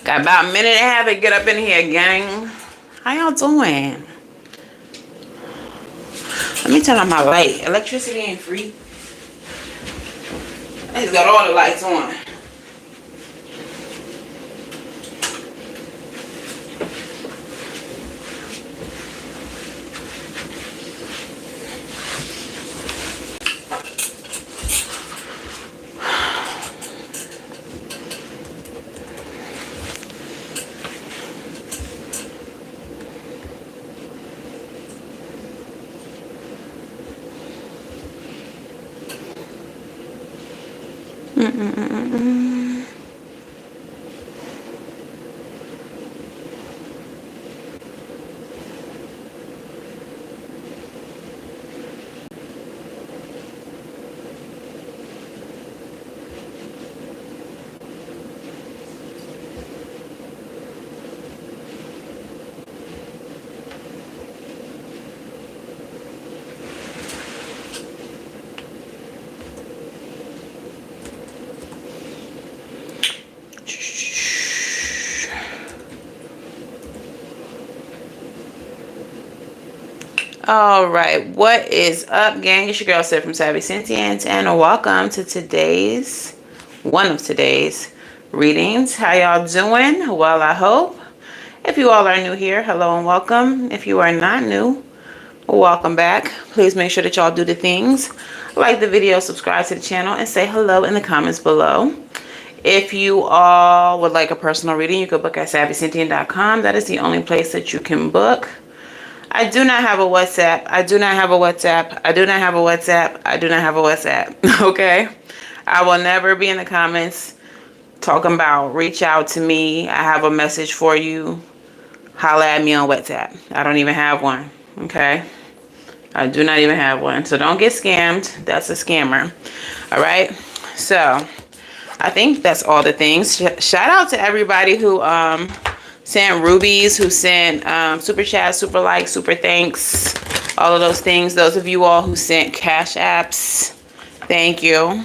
Got about a minute and a half to get up in here, gang. How y'all doing? Let me turn on my light. Electricity ain't free. I just got all the lights on. All right, what is up, gang? It's your girl Sid from Savy, and welcome to one of today's readings. How y'all doing? Well, I hope. If you all are new here, hello and welcome. If you are not new, welcome back. Please make sure that y'all do the things, like the video, subscribe to the channel, and say hello in the comments below. If you all would like a personal reading, you could book at SavyCynthia.com. That is the only place that you can book. I do not have a WhatsApp. I do not have a WhatsApp. I do not have a WhatsApp. I do not have a WhatsApp. Okay? I will never be in the comments talking about reach out to me. I have a message for you. Holla at me on WhatsApp. I don't even have one. Okay? I do not even have one. So don't get scammed. That's a scammer. All right? So I think that's all the things. Shout out to everybody who sent rubies, who sent super chat, super likes, super thanks, all of those things. Those of you all who sent cash apps, thank you.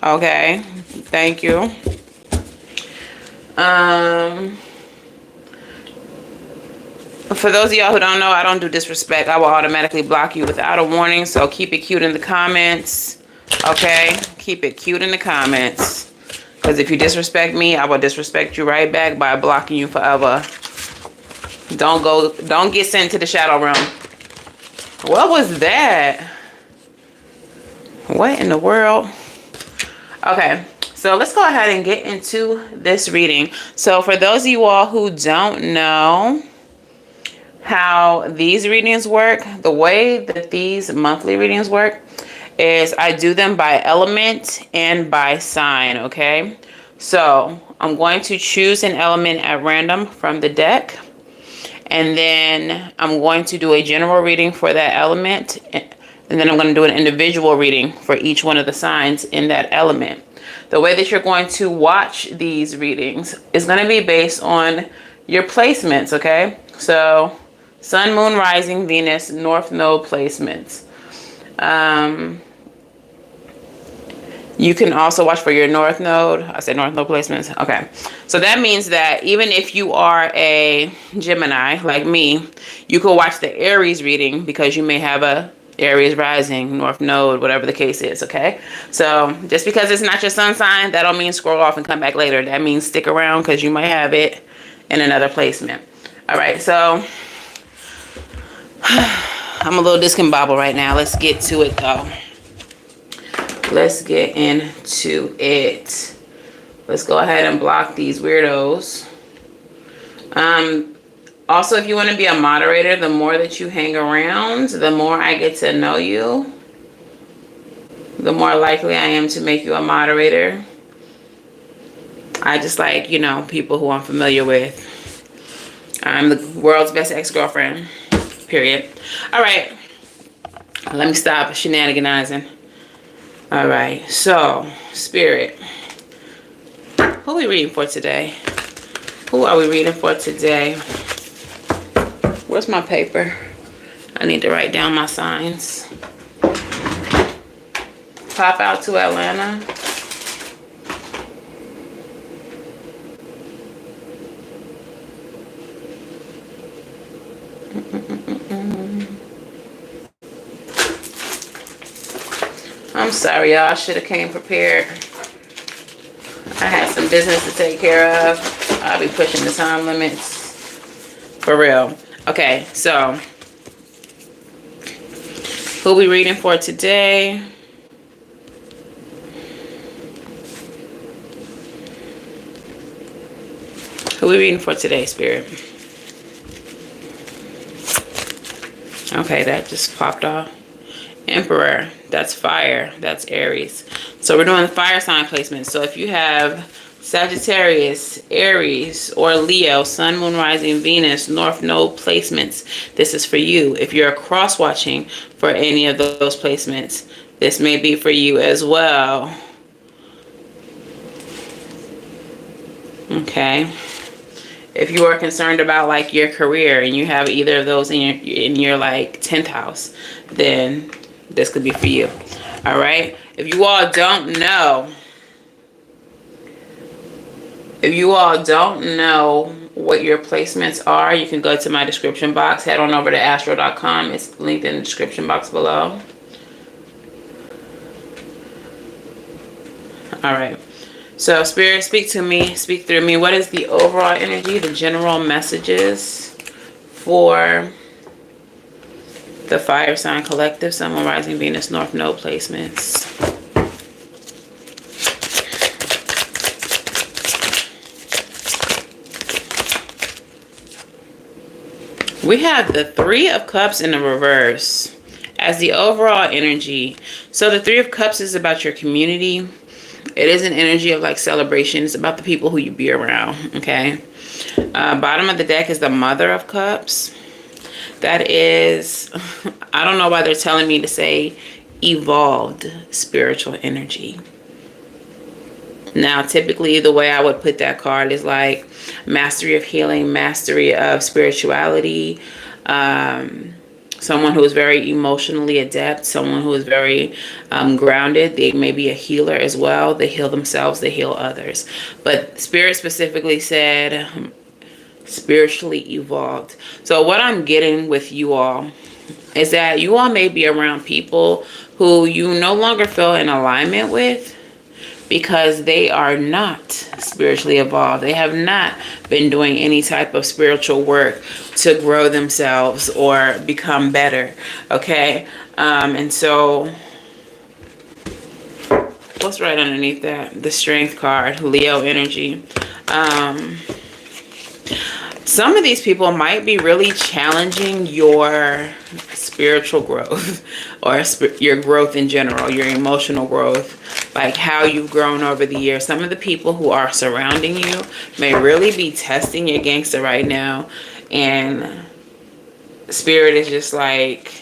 Okay, thank you. For those of y'all who don't know, I don't do disrespect. I will automatically block you without a warning, so keep it cute in the comments. Okay, keep it cute in the comments. Because if you disrespect me, I will disrespect you right back by blocking you forever. Don't get sent to the shadow realm. What was that? What in the world? Okay, so let's go ahead and get into this reading. So for those of you all who don't know how these readings work, the way that these monthly readings work is I do them by element and by sign, okay? So I'm going to choose an element at random from the deck, and then I'm going to do a general reading for that element, and then I'm going to do an individual reading for each one of the signs in that element. The way that you're going to watch these readings is going to be based on your placements, okay? So Sun, Moon, Rising, Venus, North Node placements. You can also watch for your North Node. I said North Node placements. Okay. So that means that even if you are a Gemini like me, you could watch the Aries reading because you may have a Aries rising, North Node, whatever the case is, okay? So just because it's not your sun sign, that don't mean scroll off and come back later. That means stick around because you might have it in another placement. All right, so I'm a little discombobbled right now. Let's get to it though. Let's get into it. Let's go ahead and block these weirdos. Also, if you want to be a moderator, the more that you hang around, the more I get to know you, the more likely I am to make you a moderator. I just like, you know, people who I'm familiar with. I'm the world's best ex-girlfriend, period. All right, let me stop shenaniganizing. All right, so Spirit, who are we reading for today? Who are we reading for today? Where's my paper? I need to write down my signs. Pop out to Atlanta. I'm sorry, y'all. I should have came prepared. I had some business to take care of. I'll be pushing the time limits. For real. Okay, so who we reading for today? Who we reading for today, Spirit? Okay, that just popped off. Emperor, that's fire. That's Aries. So we're doing the fire sign placement. So if you have Sagittarius, Aries, or Leo, Sun, Moon, Rising, Venus, North Node placements, this is for you. If you're cross-watching for any of those placements, this may be for you as well. Okay. If you are concerned about like your career and you have either of those in your like 10th house, then this could be for you. All right. If you all don't know what your placements are, you can go to my description box. Head on over to astro.com. It's linked in the description box below. All right. So, Spirit, speak to me. Speak through me. What is the overall energy, the general messages for the Fire Sign Collective, Sun, Moon, Rising, Venus, North Node placements? We have the Three of Cups in the reverse as the overall energy. So the Three of Cups is about your community. It is an energy of like celebration. It's about the people who you be around. Okay. Bottom of the deck is the Mother of Cups. That is, I don't know why they're telling me to say evolved spiritual energy. Now, typically the way I would put that card is like mastery of healing, mastery of spirituality, someone who is very emotionally adept, someone who is very grounded. They may be a healer as well. They heal themselves, they heal others. But Spirit specifically said spiritually evolved. So what I'm getting with you all is that you all may be around people who you no longer feel in alignment with, because they are not spiritually evolved. They have not been doing any type of spiritual work to grow themselves or become better. Okay. And so what's right underneath that? The Strength card, Leo energy. Some of these people might be really challenging your spiritual growth or your growth in general, your emotional growth, like how you've grown over the years. Some of the people who are surrounding you may really be testing your gangster right now, and Spirit is just like,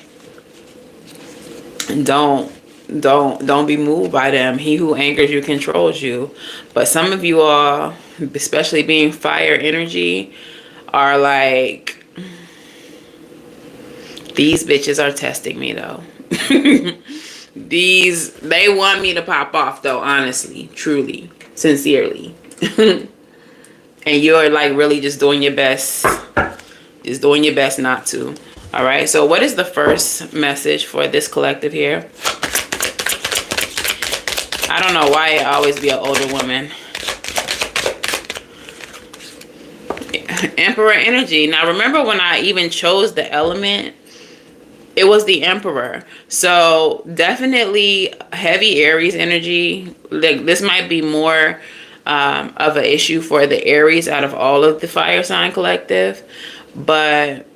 don't be moved by them. He who anchors you controls you. But some of you all, especially being fire energy, are like, these bitches are testing me though. They want me to pop off though, honestly, truly, sincerely. And you're like really just doing your best not to. All right, so what is the first message for this collective here? I don't know why it always be an older woman. Emperor energy. Now remember when I even chose the element, it was the Emperor. So definitely heavy Aries energy. Like this might be more of an issue for the Aries out of all of the fire sign collective, but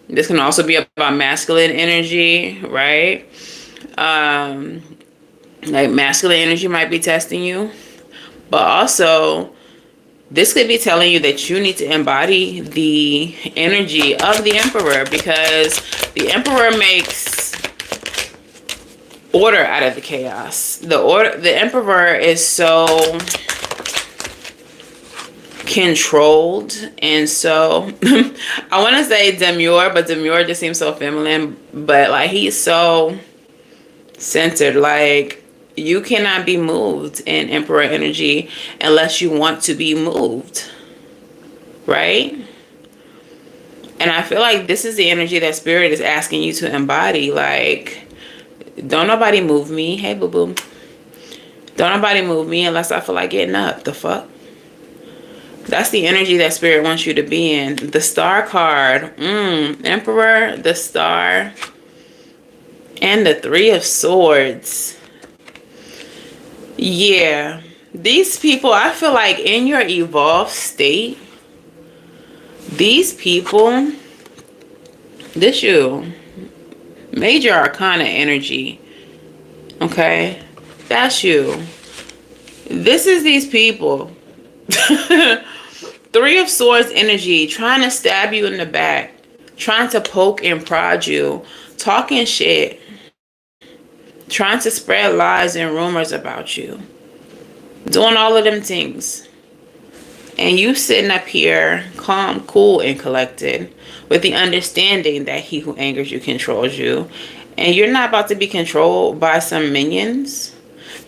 this can also be about masculine energy, right? Like masculine energy might be testing you, but also this could be telling you that you need to embody the energy of the Emperor, because the Emperor makes order out of the chaos. The Emperor is so controlled, and so I want to say demure, but demure just seems so feminine. But like he's so centered. Like you cannot be moved in Emperor energy unless you want to be moved, right? And I feel like this is the energy that Spirit is asking you to embody. Like Don't nobody move me. Hey, boo-boo. Don't nobody move me unless I feel like getting up. The fuck? That's the energy that Spirit wants you to be in. The Star card. Emperor, the Star, and the Three of Swords. Yeah. These people, I feel like in your evolved state, these people, this you, Major Arcana energy. Okay? That's you. This is these people. Three of Swords energy, trying to stab you in the back, trying to poke and prod you, talking shit, trying to spread lies and rumors about you, doing all of them things. And you sitting up here calm, cool, and collected with the understanding that he who angers you controls you. And you're not about to be controlled by some minions.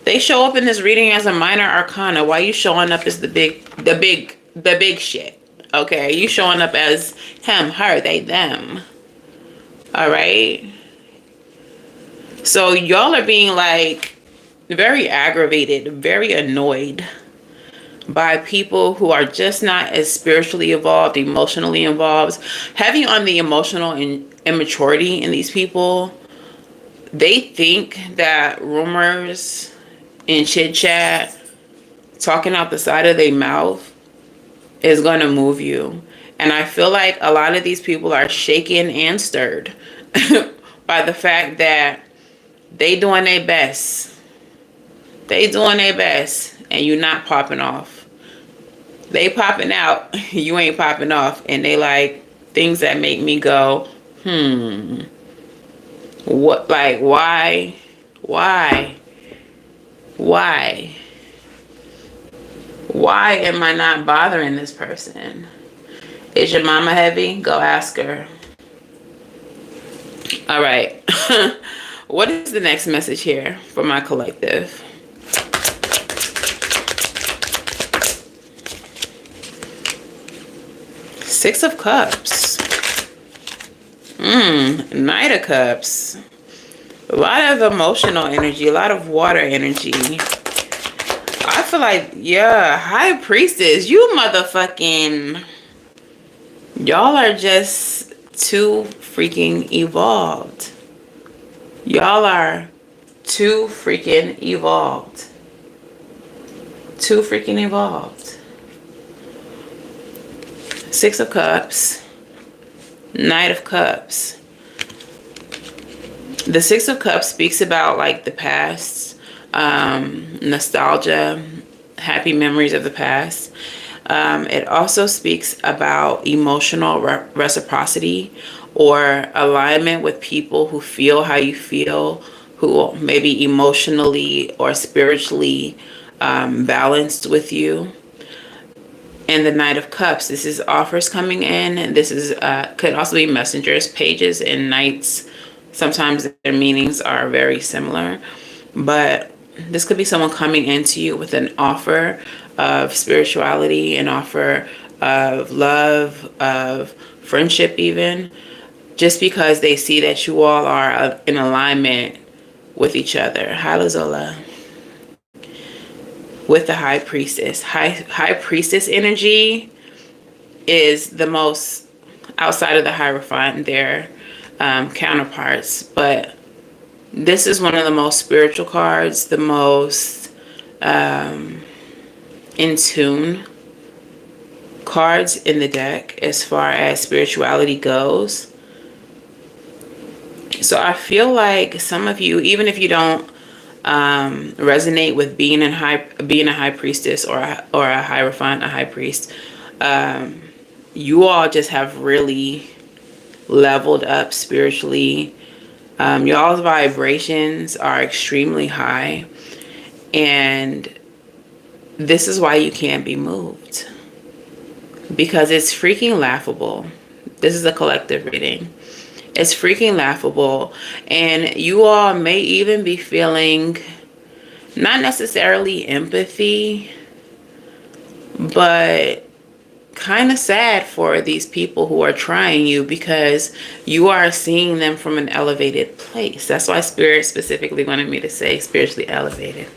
They show up in this reading as a minor arcana. Why you showing up as the big shit? Okay, you showing up as him, her, they, them. All right. So y'all are being like very aggravated, very annoyed by people who are just not as spiritually evolved, emotionally involved. Heavy on the emotional immaturity in these people. They think that rumors and chit chat, talking out the side of their mouth, is going to move you. And I feel like a lot of these people are shaken and stirred by the fact that they doing their best. They doing their best and you not popping off. They popping out, you ain't popping off. And they like things that make me go, what, like, why? Why am I not bothering this person? Is your mama heavy? Go ask her. All right. What is the next message here for my collective? Six of Cups. Knight of Cups. A lot of emotional energy, a lot of water energy. I feel like, yeah, High Priestess, you motherfucking, y'all are just too freaking evolved. Y'all are too freaking evolved. Too freaking evolved. Six of Cups. Knight of Cups. The Six of Cups speaks about like the past, nostalgia, happy memories of the past. It also speaks about emotional reciprocity or alignment with people who feel how you feel, who may be emotionally or spiritually balanced with you. And the Knight of Cups, this is offers coming in. This is could also be messengers. Pages and knights, sometimes their meanings are very similar, but this could be someone coming into you with an offer of spirituality, an offer of love, of friendship even, just because they see that you all are in alignment with each other. Hi, Lazola. With the High Priestess. High Priestess energy is the most, outside of the Hierophant, their counterparts, but this is one of the most spiritual cards, the most in tune cards in the deck as far as spirituality goes. So I feel like some of you, even if you don't resonate with being a high priestess or a hierophant, a high priest, you all just have really leveled up spiritually. Y'all's vibrations are extremely high, and this is why you can't be moved, because it's freaking laughable. This is a collective reading. It's freaking laughable, and you all may even be feeling not necessarily empathy, but kind of sad for these people who are trying you, because you are seeing them from an elevated place. That's why Spirit specifically wanted me to say spiritually elevated.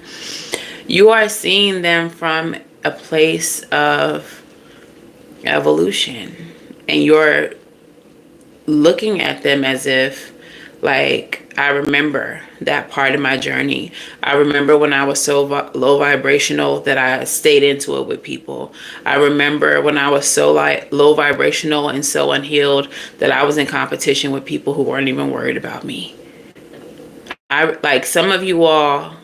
You are seeing them from a place of evolution, and you're looking at them as if, like, I remember that part of my journey. I remember when I was so low vibrational that I stayed into it with people. I remember when I was so low vibrational and so unhealed that I was in competition with people who weren't even worried about me. Like, some of you all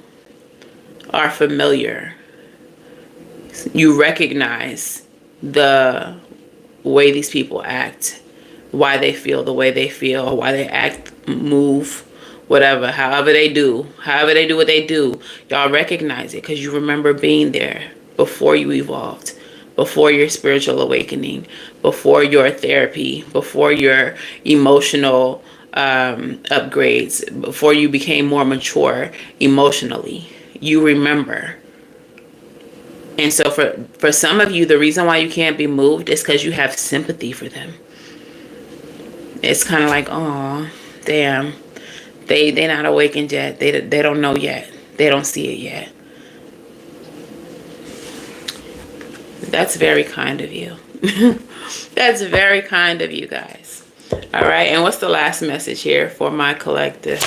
are familiar. You recognize the way these people act, why they feel the way they feel, why they act, move, whatever, however they do what they do. Y'all recognize it because you remember being there before you evolved, before your spiritual awakening, before your therapy, before your emotional upgrades, before you became more mature emotionally. You remember. And so for some of you, the reason why you can't be moved is because you have sympathy for them. It's kind of like, oh, damn, they're not awakened yet. They don't know yet. They don't see it yet. That's very kind of you. That's very kind of you guys. All right, and what's the last message here for my collective?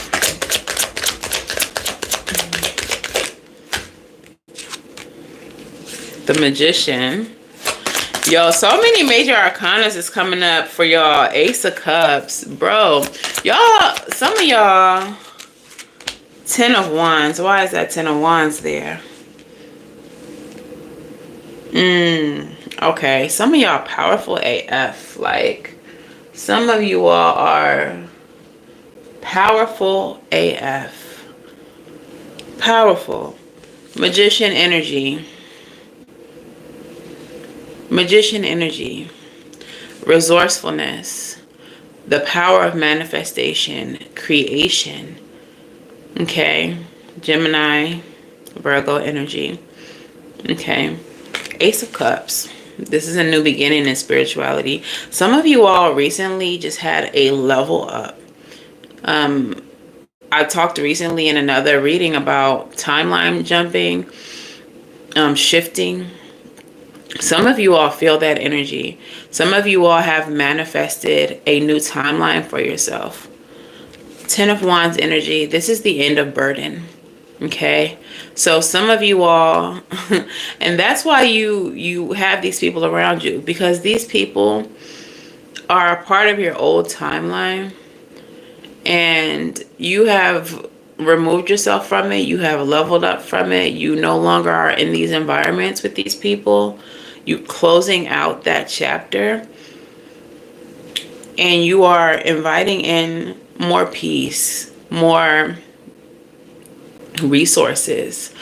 The Magician. Yo, so many major arcanas is coming up for y'all. Ace of Cups. Bro, y'all, some of y'all, 10 of Wands. Why is that 10 of Wands there? Okay, some of y'all powerful AF. Like, some of you all are powerful AF. Powerful. Magician energy. Magician energy, resourcefulness, the power of manifestation, creation. Okay, Gemini, Virgo energy. Okay, Ace of Cups. This is a new beginning in spirituality. Some of you all recently just had a level up. I talked recently in another reading about timeline jumping, shifting. Some of you all feel that energy. Some of you all have manifested a new timeline for yourself. 10 of Wands energy. This is the end of burden. Okay. So some of you all, and that's why you have these people around you, because these people are a part of your old timeline, and you have removed yourself from it. You have leveled up from it. You no longer are in these environments with these people. You closing out that chapter, and you are inviting in more peace, more resources.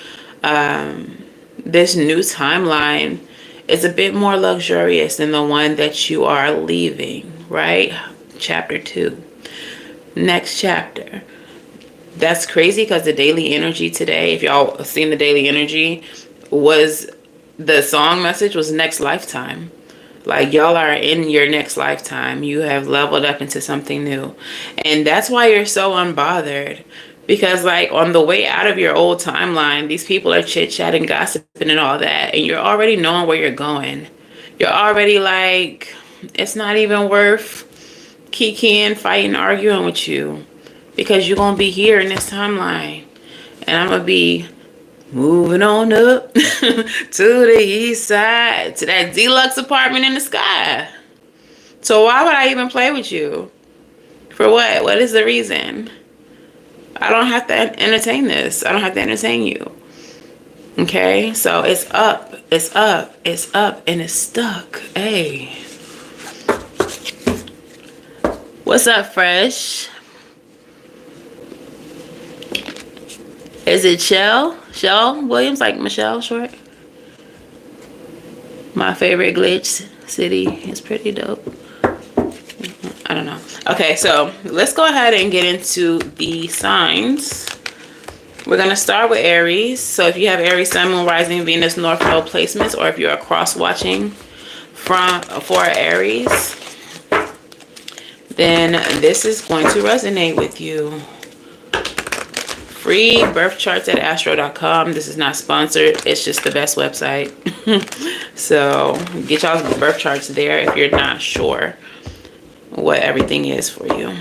This new timeline is a bit more luxurious than the one that you are leaving, right? Chapter 2. Next chapter. That's crazy because the daily energy today, if y'all seen the daily energy, was the song message was next lifetime. Like, y'all are in your next lifetime. You have leveled up into something new. And that's why you're so unbothered. Because, like, on the way out of your old timeline, these people are chit-chatting, gossiping, and all that. And you're already knowing where you're going. You're already like, it's not even worth kikiing, fighting, arguing with you. Because you're going to be here in this timeline. And I'm going to be moving on up to the east side, to that deluxe apartment in the sky. So why would I even play with you? For what? What is the reason? I don't have to entertain this. I don't have to entertain you. Okay? So it's up, it's up, it's up, and it's stuck. Hey. What's up, Fresh? Is it Shell Williams, like Michelle short? My favorite glitch city is pretty dope. I don't know. Okay, so let's go ahead and get into the signs. We're going to start with Aries. So if you have Aries, Sun, Moon, Rising, Venus, North Node placements, or if you're cross-watching for Aries, then this is going to resonate with you. Free birth charts at astro.com. This is not sponsored. It's just the best website. So get y'all birth charts there if you're not sure what everything is for you.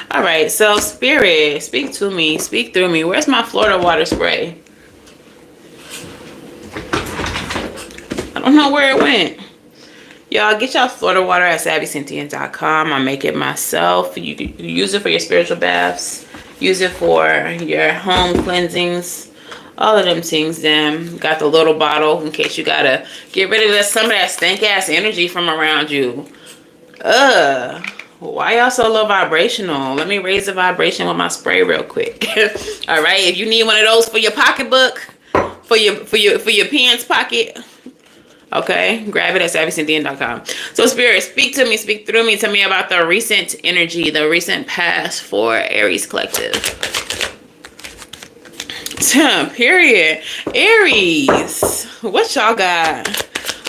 All right, so Spirit, speak to me, speak through me. Where's my Florida water spray? I don't know where it went. Y'all get y'all Florida water at SavySentient.com. I make it myself. You can use it for your spiritual baths. Use it for your home cleansings. All of them things. Them got the little bottle in case you gotta get rid of some of that stank ass energy from around you. Why y'all so low vibrational? Let me raise the vibration with my spray real quick. All right, if you need one of those for your pocketbook, for your pants pocket, okay, grab it at SavySentient.com. So Spirit, speak to me, speak through me. Tell me about the recent energy, the recent past for Aries collective. Period. Aries, what y'all got?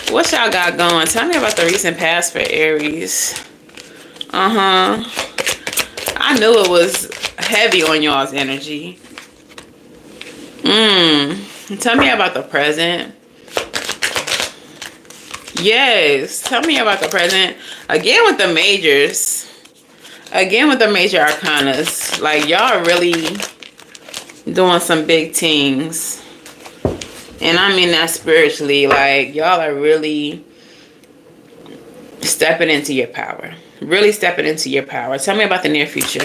What y'all got going? Tell me about the recent past for Aries. I knew it was heavy on y'all's energy. Tell me about the present. Yes, tell me about the present. Again with the majors. Again with the major arcanas. Like, y'all really doing some big things. And I mean that spiritually. Like, y'all are really stepping into your power. Really stepping into your power. Tell me about the near future.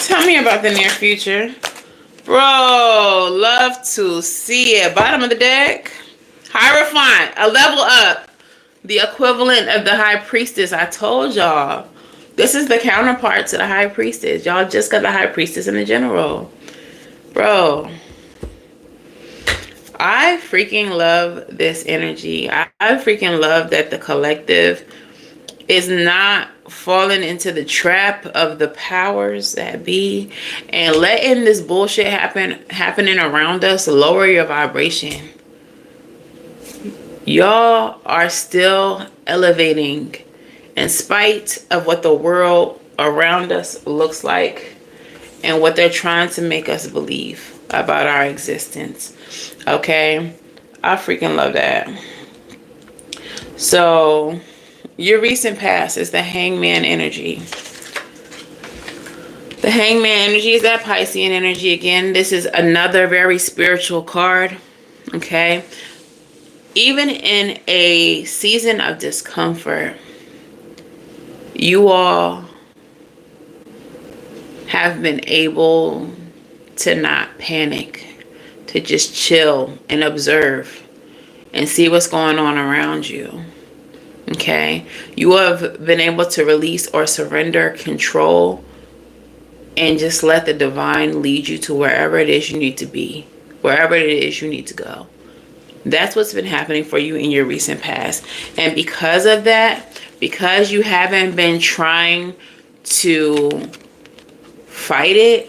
Tell me about the near future. Bro, love to see it. Bottom of the deck. Hierophant, a level up. The equivalent of the High Priestess. I told y'all. This is the counterpart to the High Priestess. Y'all just got the High Priestess and the General. Bro, I freaking love this energy. I freaking love that the collective is not falling into the trap of the powers that be and letting this bullshit happening around us lower your vibration. Y'all are still elevating in spite of what the world around us looks like and what they're trying to make us believe about our existence. Okay? I freaking love that. So, your recent past is the Hangman energy. The Hangman energy is that Piscean energy again. This is another very spiritual card. Okay? Even in a season of discomfort, you all have been able to not panic, to just chill and observe and see what's going on around you. Okay? You have been able to release or surrender control and just let the divine lead you to wherever it is you need to be, wherever it is you need to go. That's what's been happening for you in your recent past. And because of that, because you haven't been trying to fight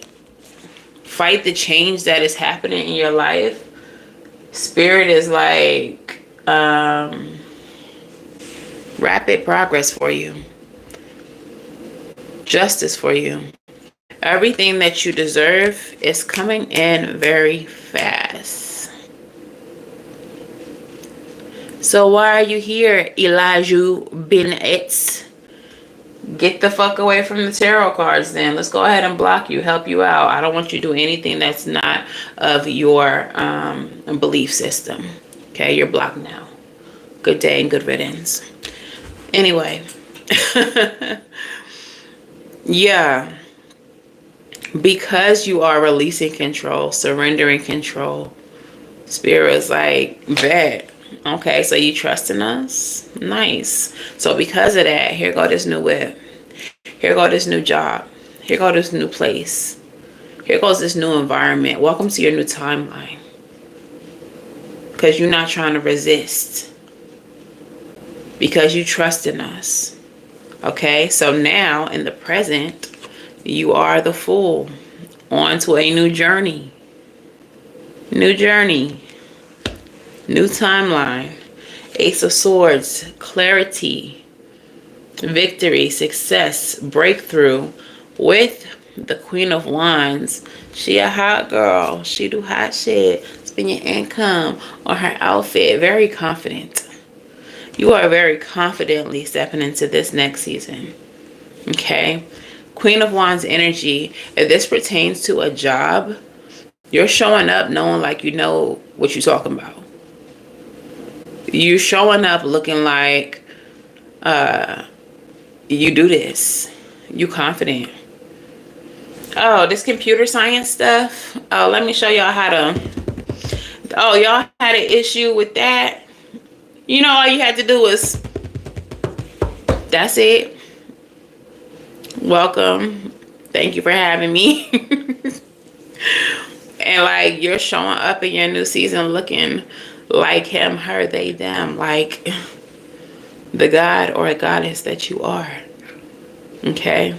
the change that is happening in your life, Spirit is like rapid progress for you, justice for you. Everything that you deserve is coming in very fast. So why are you here, Elijah Bennett? Get the fuck away from the tarot cards then. Let's go ahead and block you, help you out. I don't want you to do anything that's not of your belief system. Okay, you're blocked now. Good day and good riddance. Anyway. Yeah. Because you are releasing control, surrendering control, Spirit is like, bet. Okay, so you trusting us? Nice. So because of that, here go this new whip. Here go this new job. Here go this new place. Here goes this new environment. Welcome to your new timeline. Because you're not trying to resist. Because you trust in us. Okay, so now in the present, You are the Fool. On to a new journey. New journey. New timeline. Ace of Swords. Clarity. Victory. Success. Breakthrough. With the Queen of Wands. She a hot girl. She do hot shit. Spend your income on her outfit. Very confident. You are very confidently stepping into this next season. Okay? Queen of Wands energy. If this pertains to a job, you're showing up knowing like you know what you're talking about. You're showing up looking like you do this. You confident. Oh, this computer science stuff. Oh, let me show y'all how to. Oh, y'all had an issue with that. You know, all you had to do was. That's it. Welcome. Thank you for having me. And like you're showing up in your new season looking like him, her, they, them, like the god or a goddess that you are. Okay?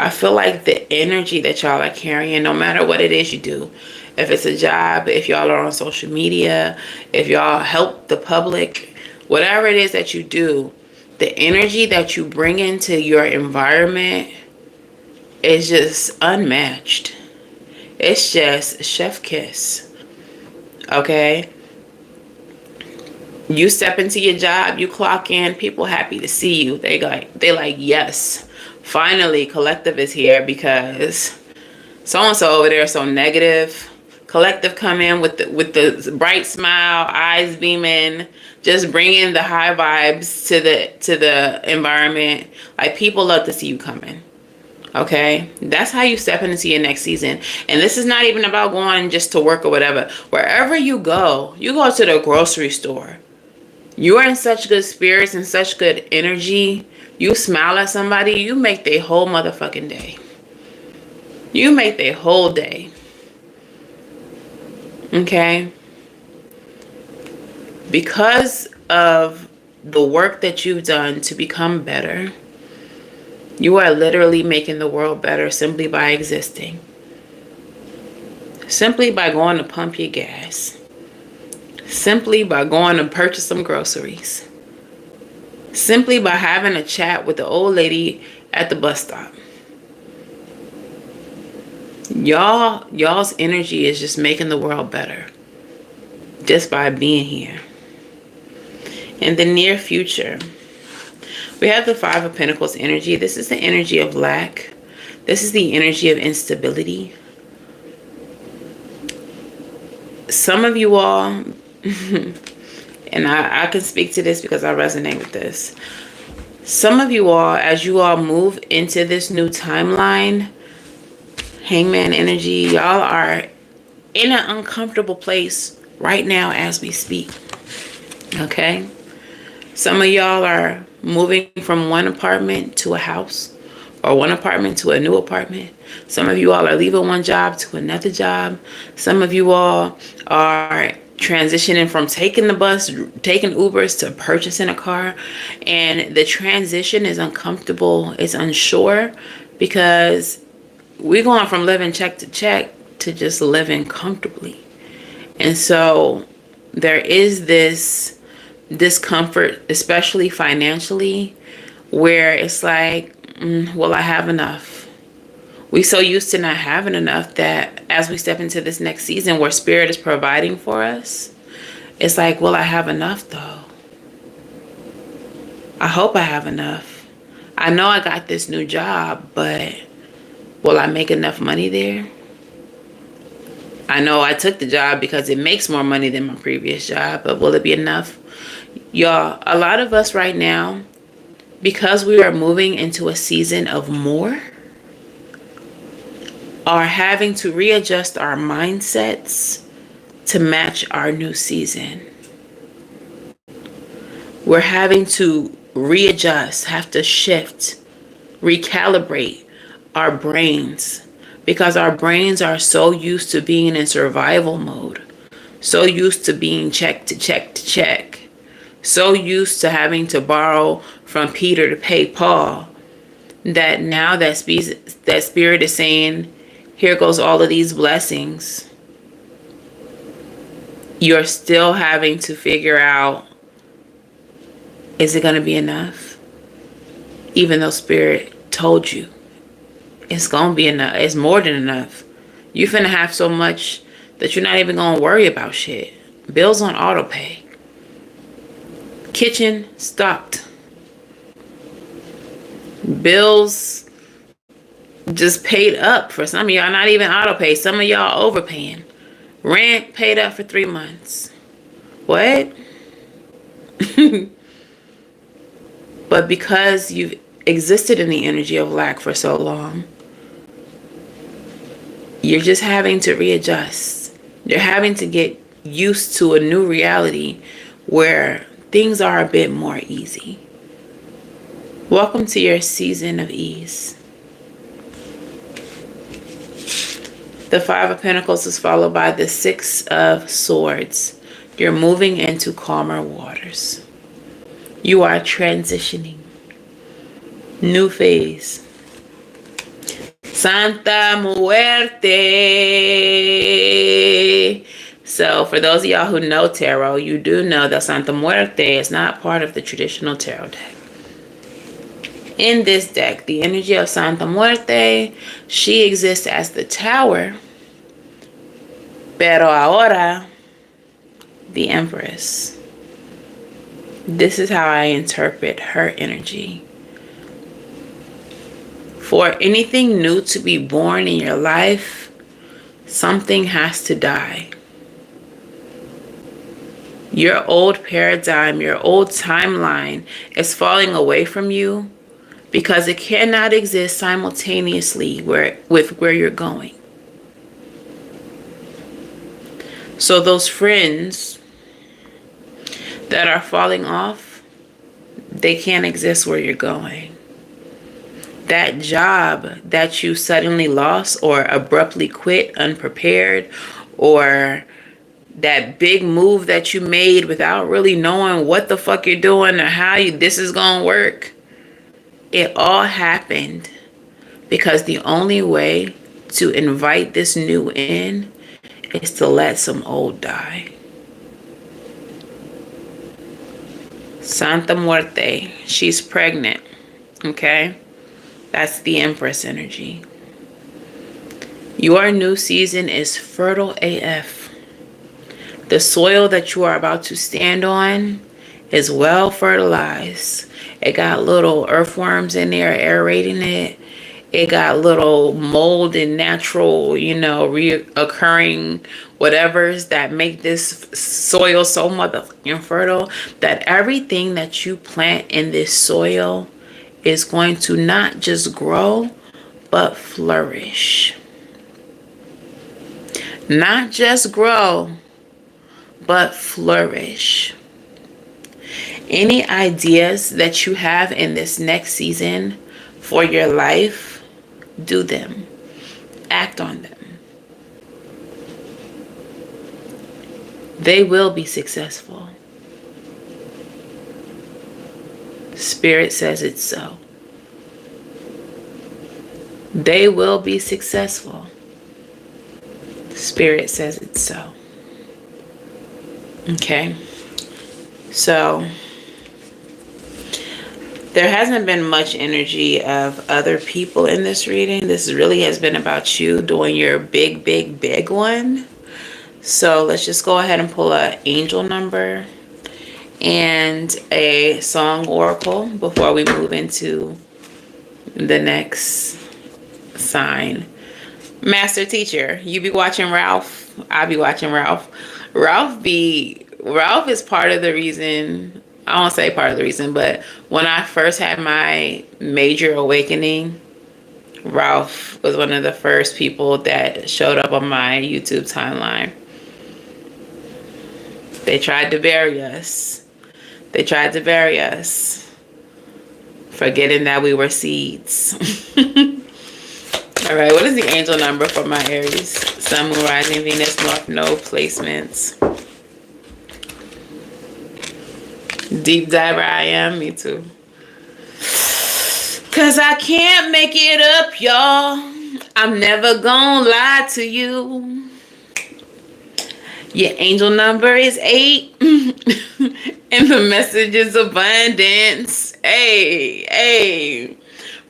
I feel like the energy that y'all are carrying, no matter what it is you do, if it's a job, if y'all are on social media, if y'all help the public, whatever it is that you do, the energy that you bring into your environment is just unmatched. It's just chef kiss. Okay? You step into your job, you clock in, people happy to see you. They like, yes. Finally, collective is here because so-and-so over there is so negative. Collective come in with the bright smile, eyes beaming, just bringing the high vibes to the environment. Like people love to see you coming. Okay, that's how you step into your next season. And this is not even about going just to work or whatever. Wherever you go to the grocery store. You are in such good spirits and such good energy. You smile at somebody, you make their whole motherfucking day. You make their whole day. Okay? Because of the work that you've done to become better, you are literally making the world better simply by existing. Simply by going to pump your gas. Simply by going to purchase some groceries. Simply by having a chat with the old lady at the bus stop. Y'all's energy is just making the world better. Just by being here. In the near future, we have the Five of Pentacles energy. This is the energy of lack. This is the energy of instability. Some of you all, and I can speak to this because I resonate with this. Some of you all, as you all move into this new timeline, Hangman energy, y'all are in an uncomfortable place right now as we speak. Okay? Some of y'all are moving from one apartment to a house, or one apartment to a new apartment. Some of you all are leaving one job to another job. Some of you all are transitioning from taking the bus, taking Ubers, to purchasing a car. And the transition is uncomfortable. It's unsure because we're going from living check to check to just living comfortably. And so there is this discomfort, especially financially, where it's like, will I have enough? We so used to not having enough that as we step into this next season where spirit is providing for us, it's like, will I have enough though? I hope I have enough. I know I got this new job, but will I make enough money there? I know I took the job because it makes more money than my previous job, but will it be enough? Y'all, a lot of us right now, because we are moving into a season of more, are having to readjust our mindsets to match our new season. We're having to readjust, have to shift, recalibrate our brains, because our brains are so used to being in survival mode, so used to being check to check to check, so used to having to borrow from Peter to pay Paul, that now that spirit is saying, here goes all of these blessings. You're still having to figure out, is it going to be enough? Even though spirit told you it's going to be enough. It's more than enough. You're finna have so much that you're not even going to worry about shit. Bills on auto pay. Kitchen stocked. Bills just paid up. For some of y'all, not even auto pay. Some of y'all overpaying. Rent paid up for 3 months. What? But because you've existed in the energy of lack for so long, you're just having to readjust. You're having to get used to a new reality where things are a bit more easy. Welcome to your season of ease. The Five of Pentacles is followed by the Six of Swords. You're moving into calmer waters. You are transitioning. New phase. Santa Muerte. So for those of y'all who know tarot, you do know that Santa Muerte is not part of the traditional tarot deck. In this deck, the energy of Santa Muerte, she exists as the Tower, pero ahora, the Empress. This is how I interpret her energy. For anything new to be born in your life, something has to die. Your old paradigm, your old timeline is falling away from you because it cannot exist simultaneously with where you're going. So those friends that are falling off, they can't exist where you're going. That job that you suddenly lost or abruptly quit unprepared, or that big move that you made without really knowing what the fuck you're doing or how this is gonna work, it all happened because the only way to invite this new in is to let some old die. Santa Muerte, she's pregnant, okay? That's the Empress energy. Your new season is fertile AF. The soil that you are about to stand on is well fertilized. It got little earthworms in there aerating it. It got little mold and natural, reoccurring whatevers that make this soil so motherfucking fertile that everything that you plant in this soil is going to not just grow, but flourish. Not just grow, but flourish. Any ideas that you have in this next season for your life, do them. Act on them. They will be successful. Spirit says it's so. They will be successful. Spirit says it's so. Okay. So there hasn't been much energy of other people in this reading. This really has been about you doing your big, big, big one. So let's just go ahead and pull an angel number and a song oracle before we move into the next sign. Master teacher, you be watching Ralph. I be watching Ralph. Ralph is part of the reason. I won't say part of the reason, but when I first had my major awakening, Ralph was one of the first people that showed up on my YouTube timeline. They tried to bury us. Forgetting that we were seeds. All right, what is the angel number for my Aries? Sun, Moon, Rising, Venus, North Node placements. Deep diver I am, me too. 'Cause I can't make it up, y'all. I'm never gonna lie to you. Your angel number is 8. And the message is abundance. Hey.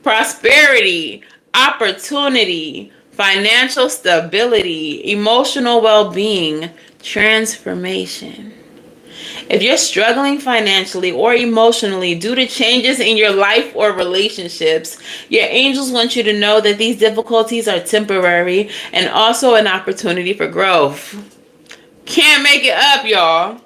Prosperity, opportunity, financial stability, emotional well-being, transformation. If you're struggling financially or emotionally due to changes in your life or relationships, your angels want you to know that these difficulties are temporary and also an opportunity for growth. Can't make it up, y'all.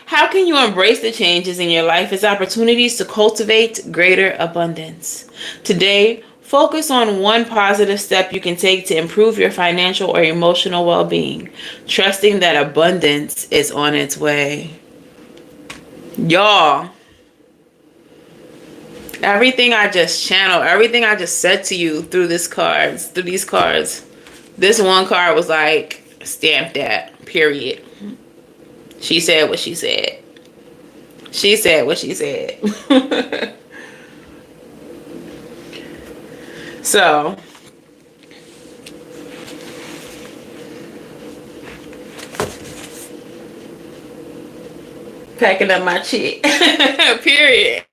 How can you embrace the changes in your life as opportunities to cultivate greater abundance? Today, focus on one positive step you can take to improve your financial or emotional well-being, trusting that abundance is on its way. Y'all, everything I just channeled, everything I just said to you through these cards, this one card was like, stamp that, period. She said what she said. She said what she said. So, packing up my shit. Period.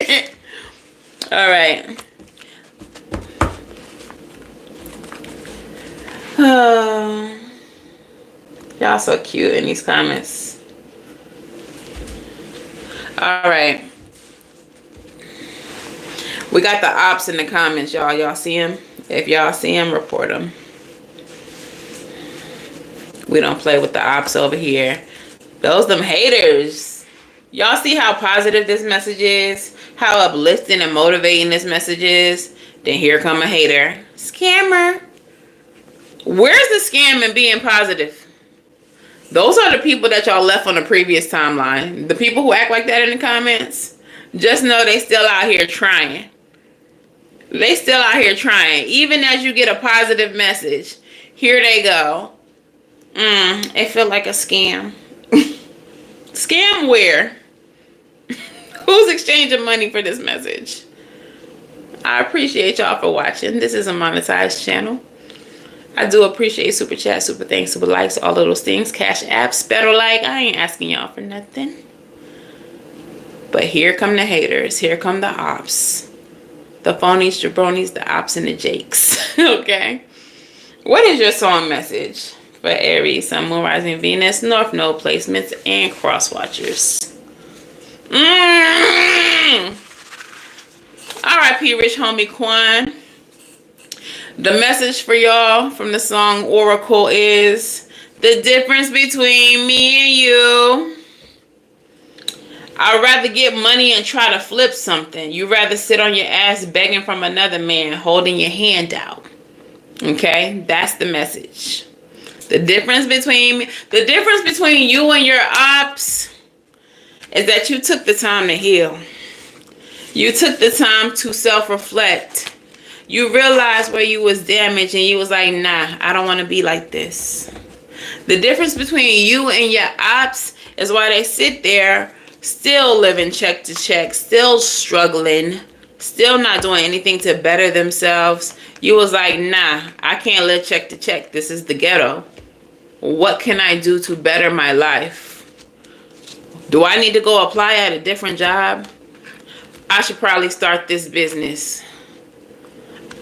All right. Y'all so cute in these comments. All right. We got the ops in the comments, y'all. Y'all see them? If y'all see them, report them. We don't play with the ops over here. Those them haters. Y'all see how positive this message is? How uplifting and motivating this message is? Then here come a hater. Scammer. Where's the scam in being positive? Those are the people that y'all left on the previous timeline. The people who act like that in the comments, just know they still out here trying. They still out here trying. Even as you get a positive message, here they go. It feel like a scam. Scam where? Who's exchanging money for this message? I appreciate y'all for watching. This is a monetized channel. I do appreciate super chat, super thanks, super likes, all of those things. Cash apps, better like. I ain't asking y'all for nothing. But here come the haters. Here come the ops. The phonies, jabronis, the ops, and the jakes. Okay? What is your song message for Aries, Sun, Moon, Rising, Venus, North Node placements, and cross watchers? R.I.P. Rich Homie Quan. The message for y'all from the song Oracle is the difference between me and you. I'd rather get money and try to flip something. You'd rather sit on your ass begging from another man, holding your hand out. Okay? That's the message. The difference between you and your ops is that you took the time to heal. You took the time to self-reflect. You realized where you was damaged and you was like, nah, I don't want to be like this. The difference between you and your ops is why they sit there still living check to check, still struggling, still not doing anything to better themselves. You was like, nah, I can't live check to check. This is the ghetto. What can I do to better my life? Do I need to go apply at a different job? I should probably start this business.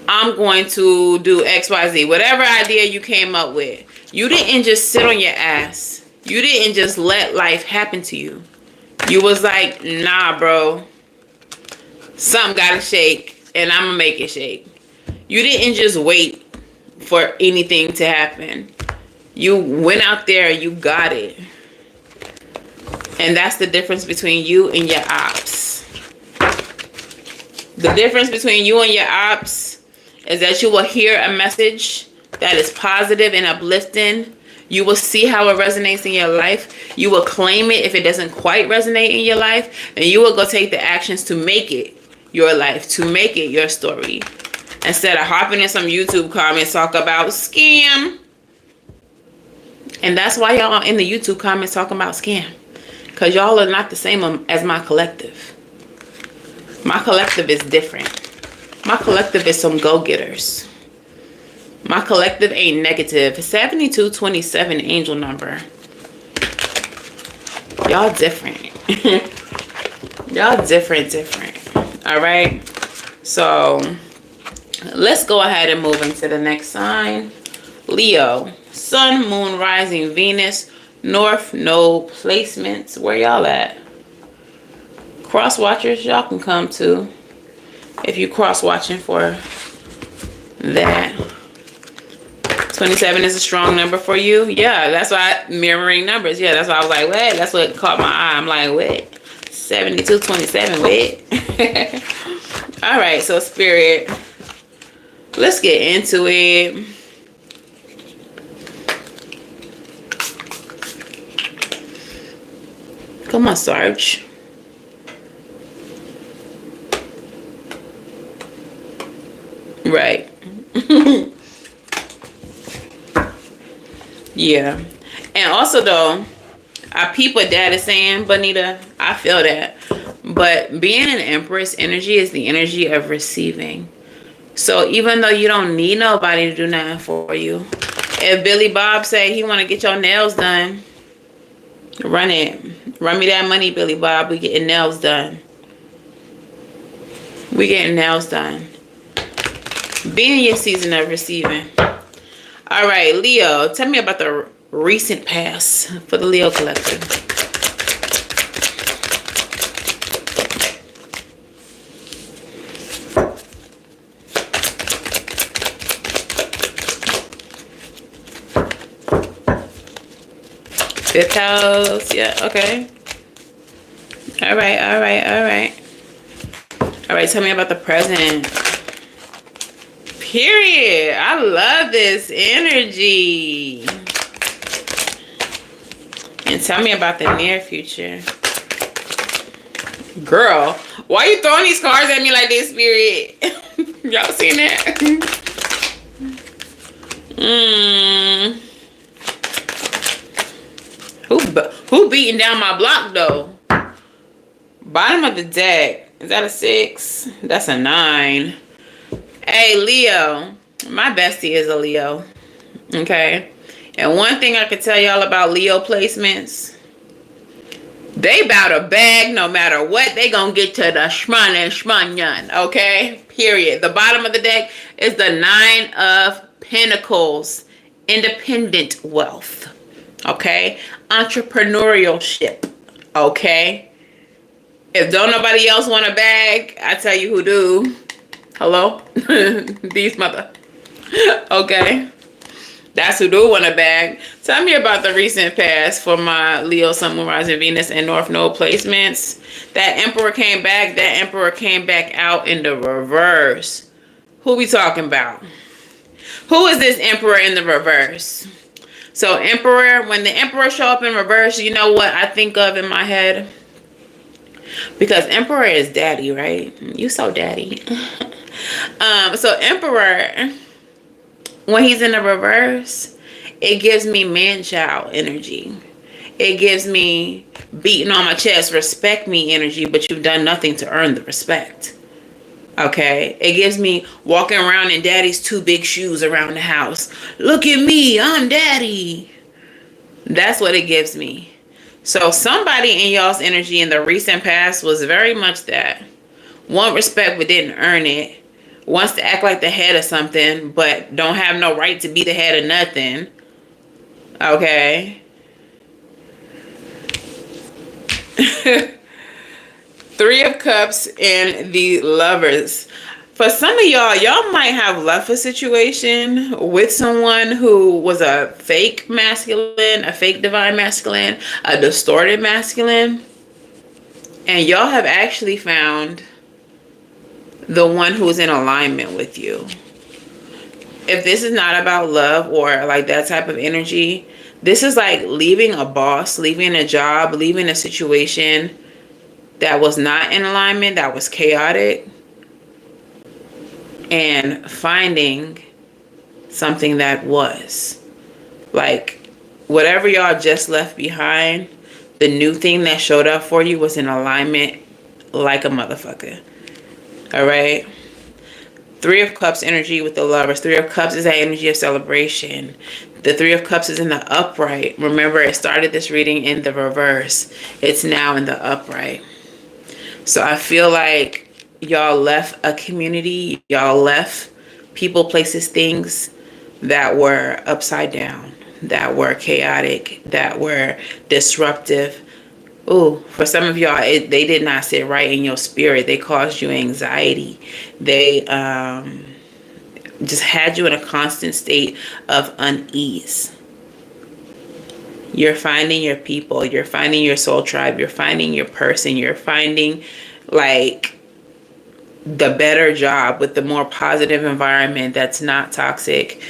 I'm going to do XYZ. Whatever idea you came up with. You didn't just sit on your ass. You didn't just let life happen to you. You was like, nah, bro. Something gotta shake, and I'm gonna make it shake. You didn't just wait for anything to happen. You went out there, you got it. And that's the difference between you and your ops. The difference between you and your ops is that you will hear a message that is positive and uplifting. You will see how it resonates in your life. You will claim it if it doesn't quite resonate in your life. And you will go take the actions to make it your life, to make it your story. Instead of hopping in some YouTube comments talk about scam. And that's why y'all in the YouTube comments talking about scam. Because y'all are not the same as my collective. My collective is different. My collective is some go-getters. My collective ain't negative. 7227 angel number. Y'all different. Y'all different. All right. So let's go ahead and move into the next sign. Leo. Sun, moon, rising, Venus, North Node placements. Where y'all at? Cross watchers, y'all can come too. If you cross watching for that. 27 is a strong number for you. Yeah, that's why mirroring numbers. Yeah, that's why I was like, wait, that's what caught my eye. I'm like, wait, 7227, wait. All right, so spirit, let's get into it. Come on, Sarge. Right. Yeah. And also though, I peep what dad is saying, Bonita. I feel that. But being an Empress energy is the energy of receiving. So even though you don't need nobody to do nothing for you, if Billy Bob say he want to get your nails done, run it. Run me that money, Billy Bob. We getting nails done. We getting nails done. Be in your season of receiving. All right, Leo, tell me about the recent past for the Leo collective. Fifth house, yeah, okay. All right. All right, tell me about the present. Period. I love this energy. And tell me about the near future. Girl, why you throwing these cards at me like this, Spirit? Y'all seen that? Who beating down my block, though? Bottom of the deck. Is that a 6? That's a 9. Hey, Leo. My bestie is a Leo. Okay? And one thing I could tell y'all about Leo placements, they bout a bag no matter what. They gonna get to the shman and shmanyan. Okay? Period. The bottom of the deck is the 9 of Pentacles. Independent wealth. Okay? Entrepreneurship. Okay? If don't nobody else want a bag, I tell you who do. Hello? These mother. Okay? That's who do want a bag. Tell me about the recent past for my Leo, Sun, Moon, Rising, Venus, and North Node placements. That Emperor came back. That Emperor came back out in the reverse. Who we talking about? Who is this Emperor in the reverse? So Emperor, when the Emperor show up in reverse, you know what I think of in my head? Because Emperor is daddy, right? You so daddy. So Emperor, when he's in the reverse, it gives me man-child energy. It gives me beating on my chest, respect me energy, but you've done nothing to earn the respect. Okay? It gives me walking around in daddy's 2 big shoes around the house. Look at me, I'm daddy. That's what it gives me. So somebody in y'all's energy in the recent past was very much that. Want respect but didn't earn it. Wants to act like the head of something but don't have no right to be the head of nothing. Okay? 3 of Cups and the Lovers. For some of y'all might have left a situation with someone who was a fake masculine, a fake divine masculine, a distorted masculine. And y'all have actually found the one who's in alignment with you. If this is not about love or like that type of energy, this is like leaving a boss, leaving a job, leaving a situation that was not in alignment, that was chaotic, and finding something that was. Like, whatever y'all just left behind, the new thing that showed up for you was in alignment like a motherfucker. All right? Three of Cups energy with the Lovers. Three of Cups is that energy of celebration. The Three of Cups is in the upright. Remember, it started this reading in the reverse. It's now in the upright. So I feel like y'all left a community. Y'all left people, places, things that were upside down, that were chaotic, that were disruptive. Ooh, for some of y'all, they did not sit right in your spirit. They caused you anxiety. They just had you in a constant state of unease. You're finding your people. You're finding your soul tribe. You're finding your person. You're finding like the better job with the more positive environment that's not toxic.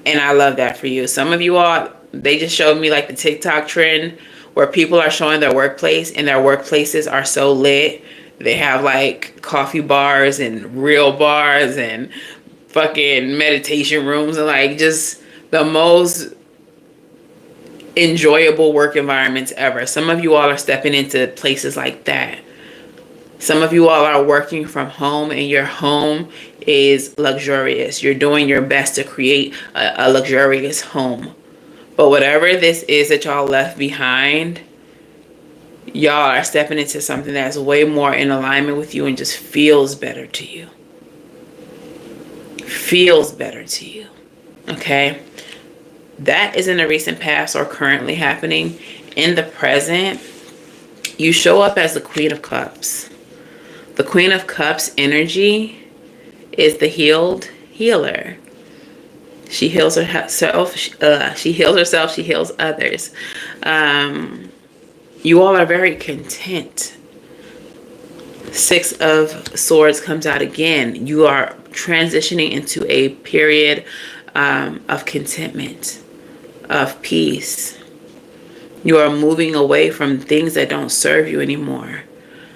And I love that for you. Some of you all, they just showed me like the TikTok trend where people are showing their workplace, and their workplaces are so lit. They have like coffee bars and real bars and fucking meditation rooms and like just the most enjoyable work environments ever. Some of you all are stepping into places like that. Some of you all are working from home, and your home is luxurious. You're doing your best to create a luxurious home. But whatever this is that y'all left behind, y'all are stepping into something that's way more in alignment with you and just feels better to you. Feels better to you. Okay? That is in the recent past or currently happening. In the present, you show up as the Queen of Cups. The Queen of Cups energy is the healed healer. She heals herself. She heals herself. She heals others. You all are very content. Six of Swords comes out again. You are transitioning into a period of contentment, of peace. You are moving away from things that don't serve you anymore.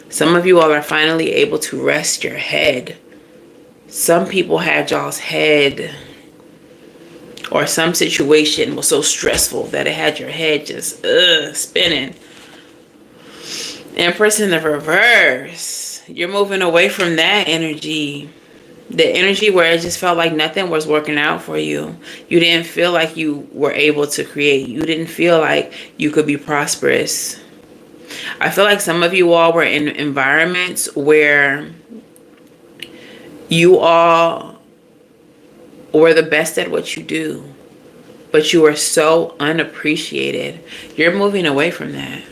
Some of you all are finally able to rest your head. Some people had y'all's head, or some situation was so stressful that it had your head just spinning. Empress in the reverse. You're moving away from that energy. The energy where it just felt like nothing was working out for you. You didn't feel like you were able to create. You didn't feel like you could be prosperous. I feel like some of you all were in environments where you all were the best at what you do, but you were so unappreciated. You're moving away from that.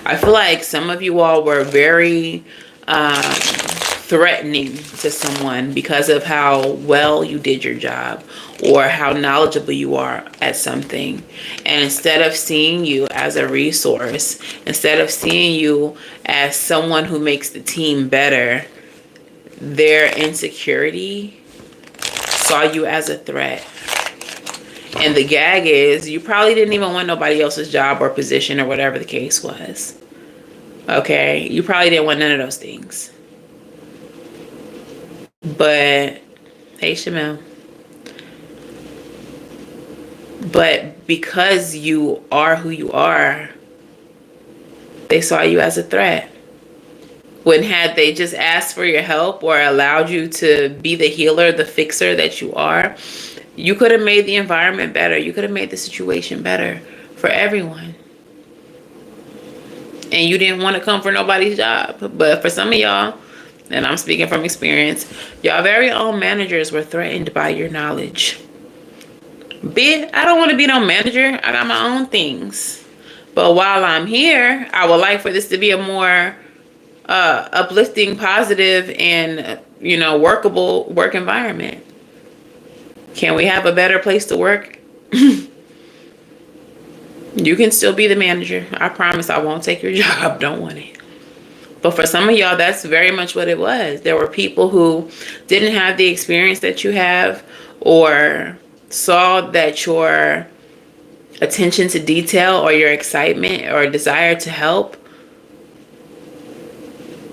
I feel like some of you all were very threatening to someone because of how well you did your job or how knowledgeable you are at something. And instead of seeing you as a resource, instead of seeing you as someone who makes the team better, their insecurity saw you as a threat. And the gag is, you probably didn't even want nobody else's job or position or whatever the case was. Okay? You probably didn't want none of those things. But, hey, Shamel. But because you are who you are, they saw you as a threat. When had they just asked for your help or allowed you to be the healer, the fixer that you are, you could have made the environment better. You could have made the situation better for everyone. And you didn't want to come for nobody's job. But for some of y'all, and I'm speaking from experience, y'all very own managers were threatened by your knowledge. I don't want to be no manager. I got my own things. But while I'm here, I would like for this to be a more uplifting, positive, and workable work environment. Can we have a better place to work? You can still be the manager. I promise I won't take your job. Don't want it. But for some of y'all, that's very much what it was. There were people who didn't have the experience that you have, or saw that your attention to detail or your excitement or desire to help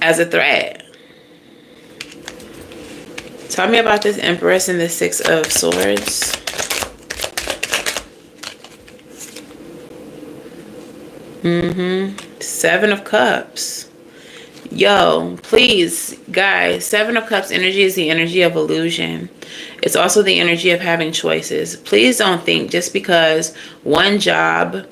as a threat. Tell me about this Empress and the Six of Swords. Seven of Cups. Yo, please, guys, Seven of Cups energy is the energy of illusion. It's also the energy of having choices. Please don't think just because one job,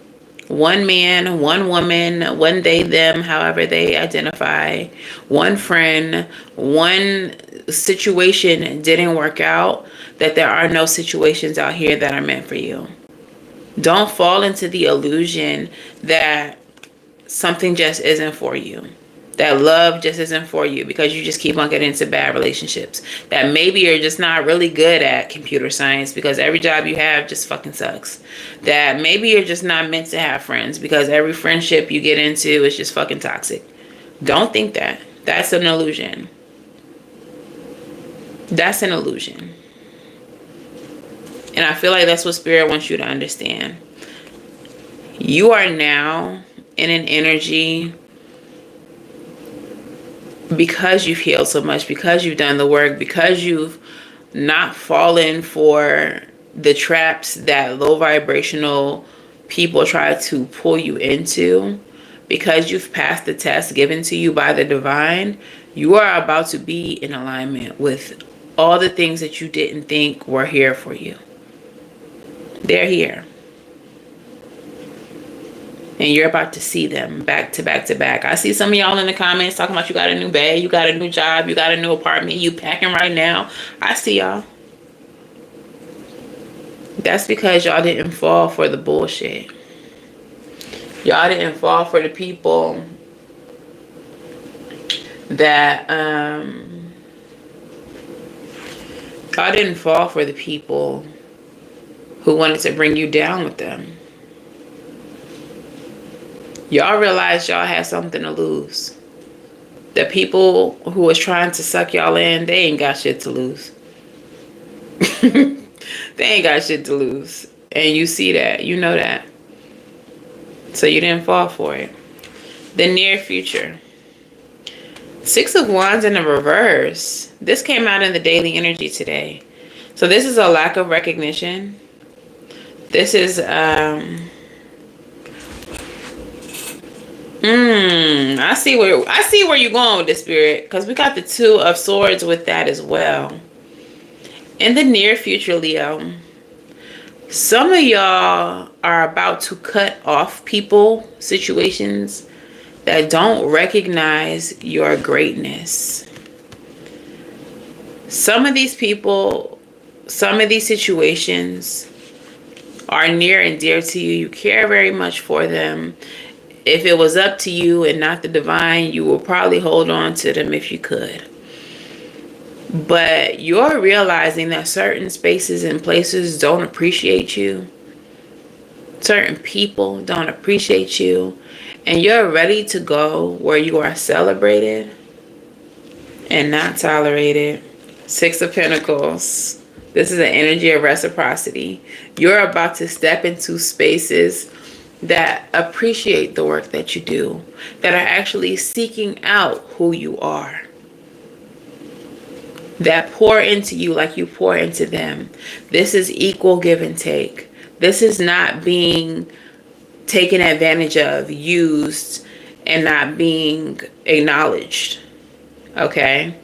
one man, one woman, one they, them, however they identify, one friend, one situation didn't work out, that there are no situations out here that are meant for you. Don't fall into the illusion that something just isn't for you. That love just isn't for you because you just keep on getting into bad relationships. That maybe you're just not really good at computer science because every job you have just fucking sucks. That maybe you're just not meant to have friends because every friendship you get into is just fucking toxic. Don't think that. That's an illusion. That's an illusion. And I feel like that's what Spirit wants you to understand. You are now in an energy, because you've healed so much, because you've done the work, because you've not fallen for the traps that low vibrational people try to pull you into, because you've passed the test given to you by the divine, you are about to be in alignment with all the things that you didn't think were here for you. They're here. And you're about to see them back to back to back. I see some of y'all in the comments talking about you got a new bag, you got a new job, you got a new apartment, you packing right now. I see y'all. That's because y'all didn't fall for the bullshit. Y'all didn't fall for the people that, y'all didn't fall for the people who wanted to bring you down with them. Y'all realized y'all had something to lose. The people who was trying to suck y'all in, they ain't got shit to lose. They ain't got shit to lose. And you see that. You know that. So you didn't fall for it. The near future. Six of Wands in the reverse. This came out in the daily energy today. So this is a lack of recognition. This is I see where you're going with this, Spirit, because we got the Two of Swords with that as well. In the near future, Leo, some of y'all are about to cut off people, situations that don't recognize your greatness. Some of these people, some of these situations are near and dear to you. You care very much for them. If it was up to you and not the divine, you will probably hold on to them if you could. But you're realizing that certain spaces and places don't appreciate you. Certain people don't appreciate you. And you're ready to go where you are celebrated and not tolerated. Six of Pentacles. This is an energy of reciprocity. You're about to step into spaces that appreciate the work that you do, that are actually seeking out who you are, that pour into you like you pour into them. This is equal give and take. This is not being taken advantage of, used, and not being acknowledged. Okay?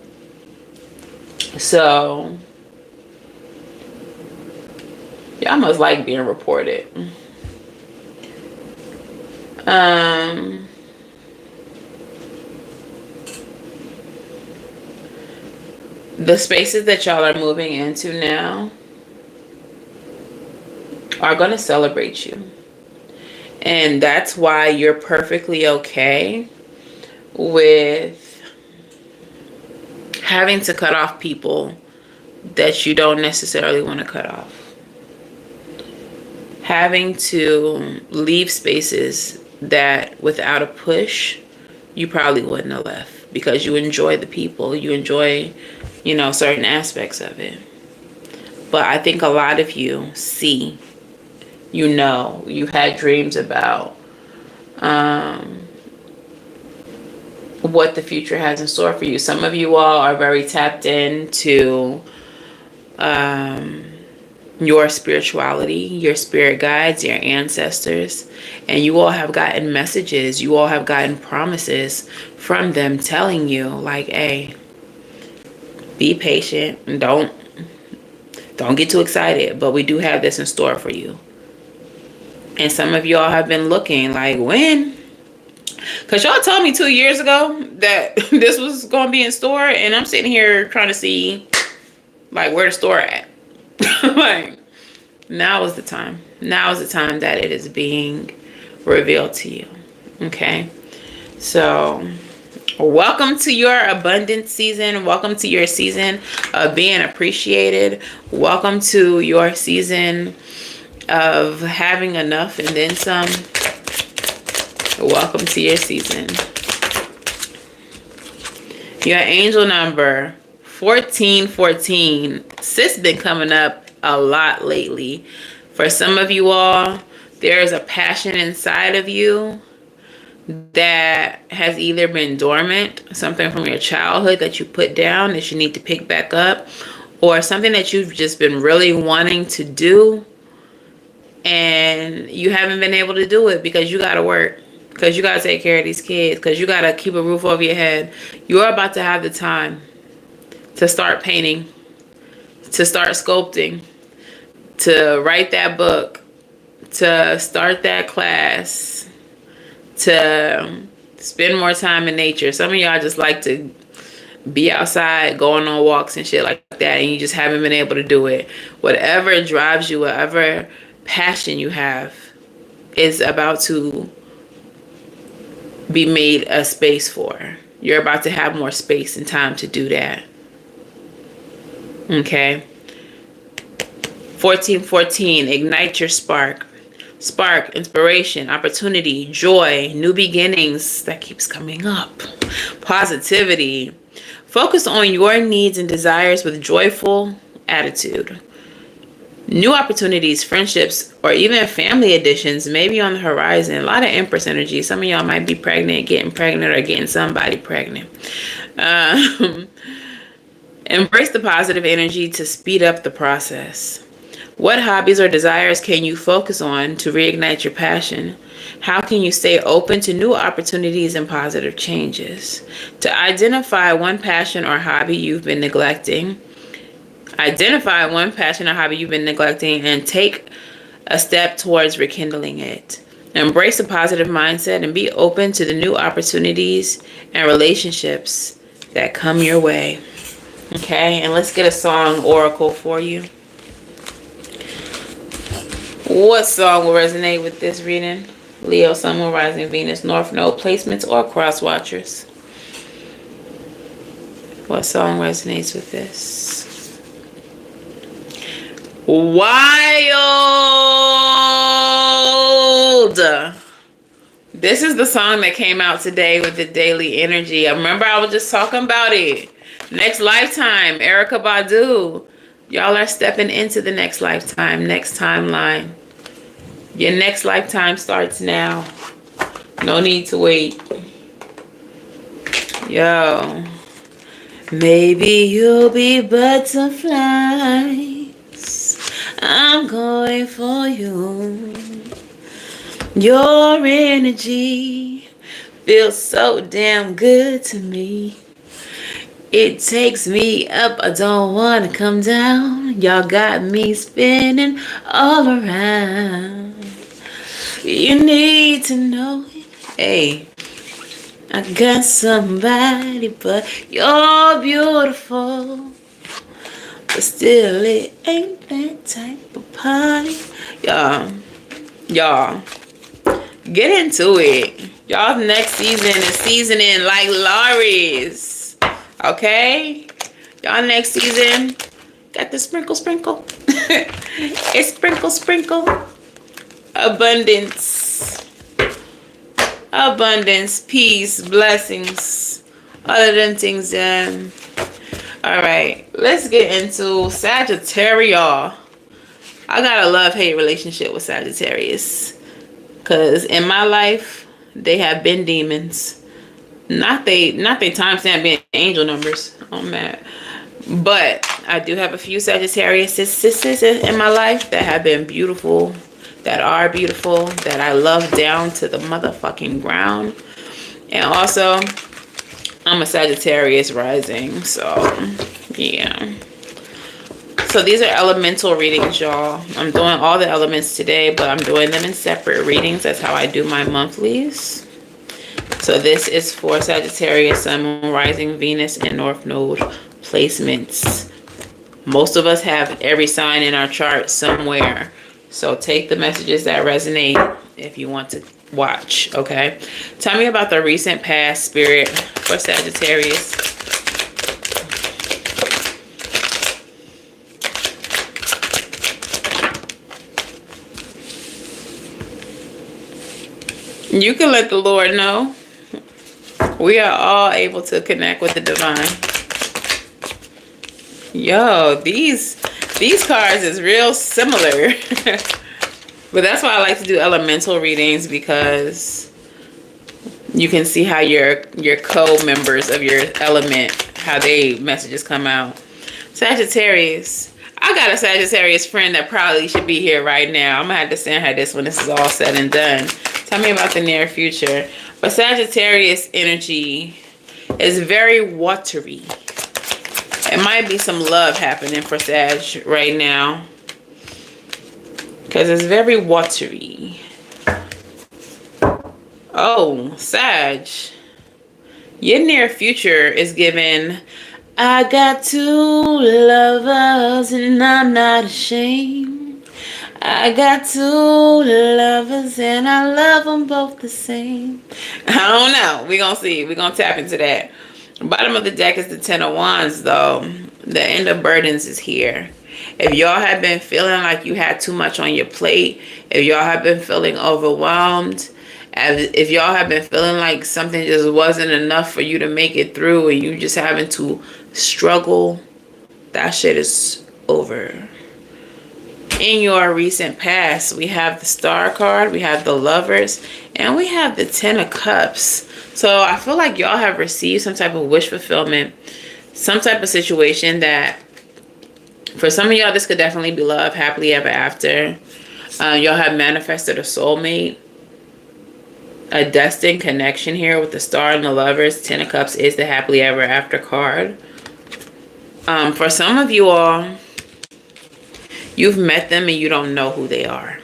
So, y'all must like being reported. The spaces that y'all are moving into now are going to celebrate you. And that's why you're perfectly okay with having to cut off people that you don't necessarily want to cut off. Having to leave spaces that without a push, you probably wouldn't have left because you enjoy the people. You enjoy, certain aspects of it. But I think a lot of you see, you've had dreams about what the future has in store for you. Some of you all are very tapped into your spirituality, your spirit guides, your ancestors, and you all have gotten messages, you all have gotten promises from them telling you like, hey, be patient and don't get too excited, but we do have this in store for you. And some of y'all have been looking like, when? Because y'all told me 2 years ago that this was going to be in store, and I'm sitting here trying to see like where the store at. Like, now is the time. Now is the time that it is being revealed to you. Okay? So, welcome to your abundance season. Welcome to your season of being appreciated. Welcome to your season of having enough and then some. Welcome to your season. Your angel number 1414. Sis been coming up a lot lately. For some of you all, there is a passion inside of you that has either been dormant, something from your childhood that you put down that you need to pick back up, or something that you've just been really wanting to do and you haven't been able to do it because you got to work, because you got to take care of these kids, because you got to keep a roof over your head. You're about to have the time to start painting, to start sculpting, to write that book, to start that class, to spend more time in nature. Some of y'all just like to be outside, going on walks and shit like that, and you just haven't been able to do it. Whatever drives you, whatever passion you have is about to be made a space for. You're about to have more space and time to do that. Okay? 1414, ignite your spark. Spark, inspiration, opportunity, joy, new beginnings. That keeps coming up. Positivity. Focus on your needs and desires with joyful attitude. New opportunities, friendships, or even family additions may be on the horizon. A lot of Empress energy. Some of y'all might be pregnant, getting pregnant, or getting somebody pregnant. Embrace the positive energy to speed up the process. What hobbies or desires can you focus on to reignite your passion? How can you stay open to new opportunities and positive changes? To identify one passion or hobby you've been neglecting. Identify one passion or hobby you've been neglecting and take a step towards rekindling it. Embrace a positive mindset and be open to the new opportunities and relationships that come your way. Okay, and let's get a song oracle for you. What song will resonate with this reading? Leo, Sun, Moon, Rising, Venus, North Node placements, or cross watchers? What song resonates with this? Wild. This is the song that came out today with the daily energy. I remember I was just talking about it. Next lifetime, Erykah Badu. Y'all are stepping into the next lifetime, next timeline. Your next lifetime starts now. No need to wait. Yo. Maybe you'll be butterflies. I'm going for you. Your energy feels so damn good to me. It takes me up, I don't want to come down. Y'all got me spinning all around. You need to know it. Hey, I got somebody, but you're beautiful. But still, it ain't that type of party. Y'all, get into it. Y'all next season is seasoning like Aries. Okay? Y'all next season got the sprinkle. It's sprinkle. Abundance, peace, blessings, all of them things. All right, let's get into Sagittarius. I got a love-hate relationship with Sagittarius, because in my life they have been demons. Not they timestamp being angel numbers. I'm mad. But I do have a few Sagittarius sisters in my life that have been beautiful, that are beautiful, that I love down to the motherfucking ground. And also, I'm a Sagittarius rising, so yeah. So these are elemental readings, y'all. I'm doing all the elements today, but I'm doing them in separate readings. That's how I do my monthlies. So this is for Sagittarius, Sun, Moon, Rising, Venus, and North Node placements. Most of us have every sign in our chart somewhere. So take the messages that resonate if you want to watch, okay? Tell me about the recent past, Spirit, for Sagittarius. You can let the Lord know. We are all able to connect with the divine. Yo, these cards is real similar. But that's why I like to do elemental readings, because you can see how your co-members of your element, how they messages come out. Sagittarius. I got a Sagittarius friend that probably should be here right now. I'm gonna have to send her this when this is all said and done. Tell me about the near future. But Sagittarius energy is very watery. It might be some love happening for Sag right now, because it's very watery. Oh, Sag. Your near future is given, I got 2 lovers and I'm not ashamed. I got 2 lovers and I love them both the same. I don't know. We're going to see. We're going to tap into that. Bottom of the deck is the 10 of Wands, though. The end of burdens is here. If y'all have been feeling like you had too much on your plate, if y'all have been feeling overwhelmed, if y'all have been feeling like something just wasn't enough for you to make it through and you just having to struggle, that shit is over. In your recent past, we have the Star card, we have the Lovers, and we have the 10 of Cups. So I feel like y'all have received some type of wish fulfillment, some type of situation that, for some of y'all, this could definitely be love, happily ever after. Y'all have manifested a soulmate, a destined connection here with the Star and the Lovers. 10 of Cups is the happily ever after card. For some of you all, you've met them and you don't know who they are.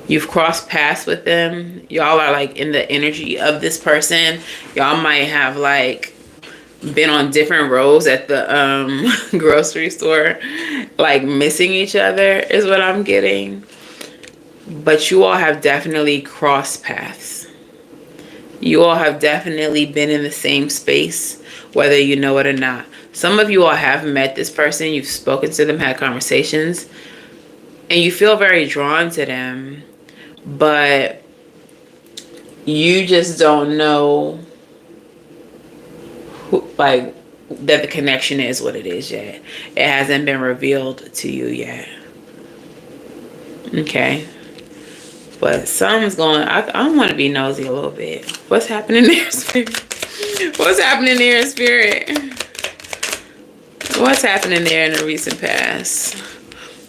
You've crossed paths with them. Y'all are like in the energy of this person. Y'all might have like been on different rows at the grocery store, like missing each other is what I'm getting. But you all have definitely crossed paths. You all have definitely been in the same space, whether you know it or not. Some of you all have met this person. You've spoken to them, had conversations, and you feel very drawn to them, but you just don't know who, like, that the connection is what it is yet. It hasn't been revealed to you yet. Okay. But something's going, I want to be nosy a little bit. What's happening there, Spirit? What's happening there in Spirit? What's happening there in the recent past?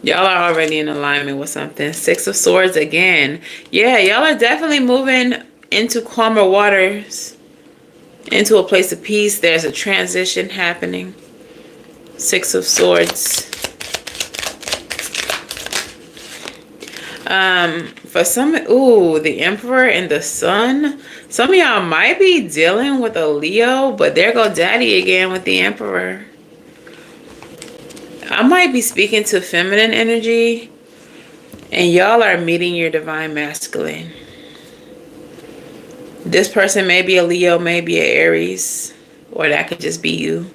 Y'all are already in alignment with something. 6 of Swords again. Yeah, y'all are definitely moving into calmer waters, into a place of peace. There's a transition happening. 6 of Swords. For some, ooh, the Emperor and the Sun. Some of y'all might be dealing with a Leo, but there go Daddy again with the Emperor. I might be speaking to feminine energy, and y'all are meeting your divine masculine. This person may be a Leo, maybe an Aries, or that could just be you.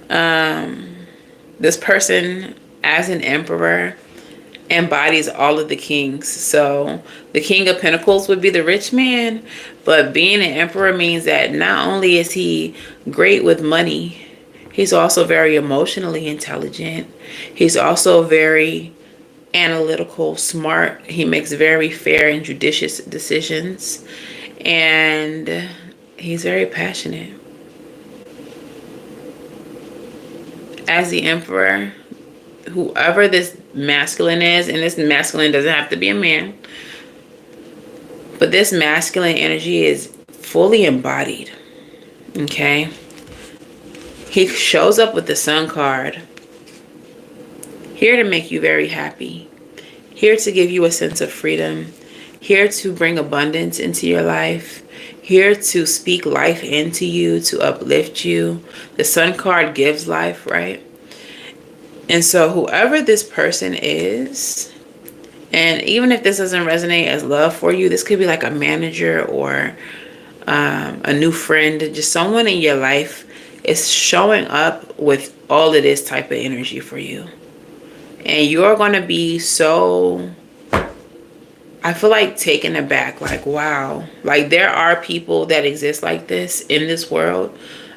This person, as an Emperor, embodies all of the kings. So the King of Pentacles would be the rich man, but being an Emperor means that not only is he great with money, he's also very emotionally intelligent. He's also very analytical, smart. He makes very fair and judicious decisions, and he's very passionate. as the Emperor, whoever this masculine is, and this masculine doesn't have to be a man, but this masculine energy is fully embodied, okay? He shows up with the Sun card, here to make you very happy, here to give you a sense of freedom, here to bring abundance into your life, here to speak life into you, to uplift you. The Sun card gives life, right? And so whoever this person is, and even if this doesn't resonate as love for you, this could be like a manager or a new friend, just someone in your life is showing up with all of this type of energy for you. And you're going to be so, I feel like, taken aback. Like, wow. Like, there are people that exist like this in this world.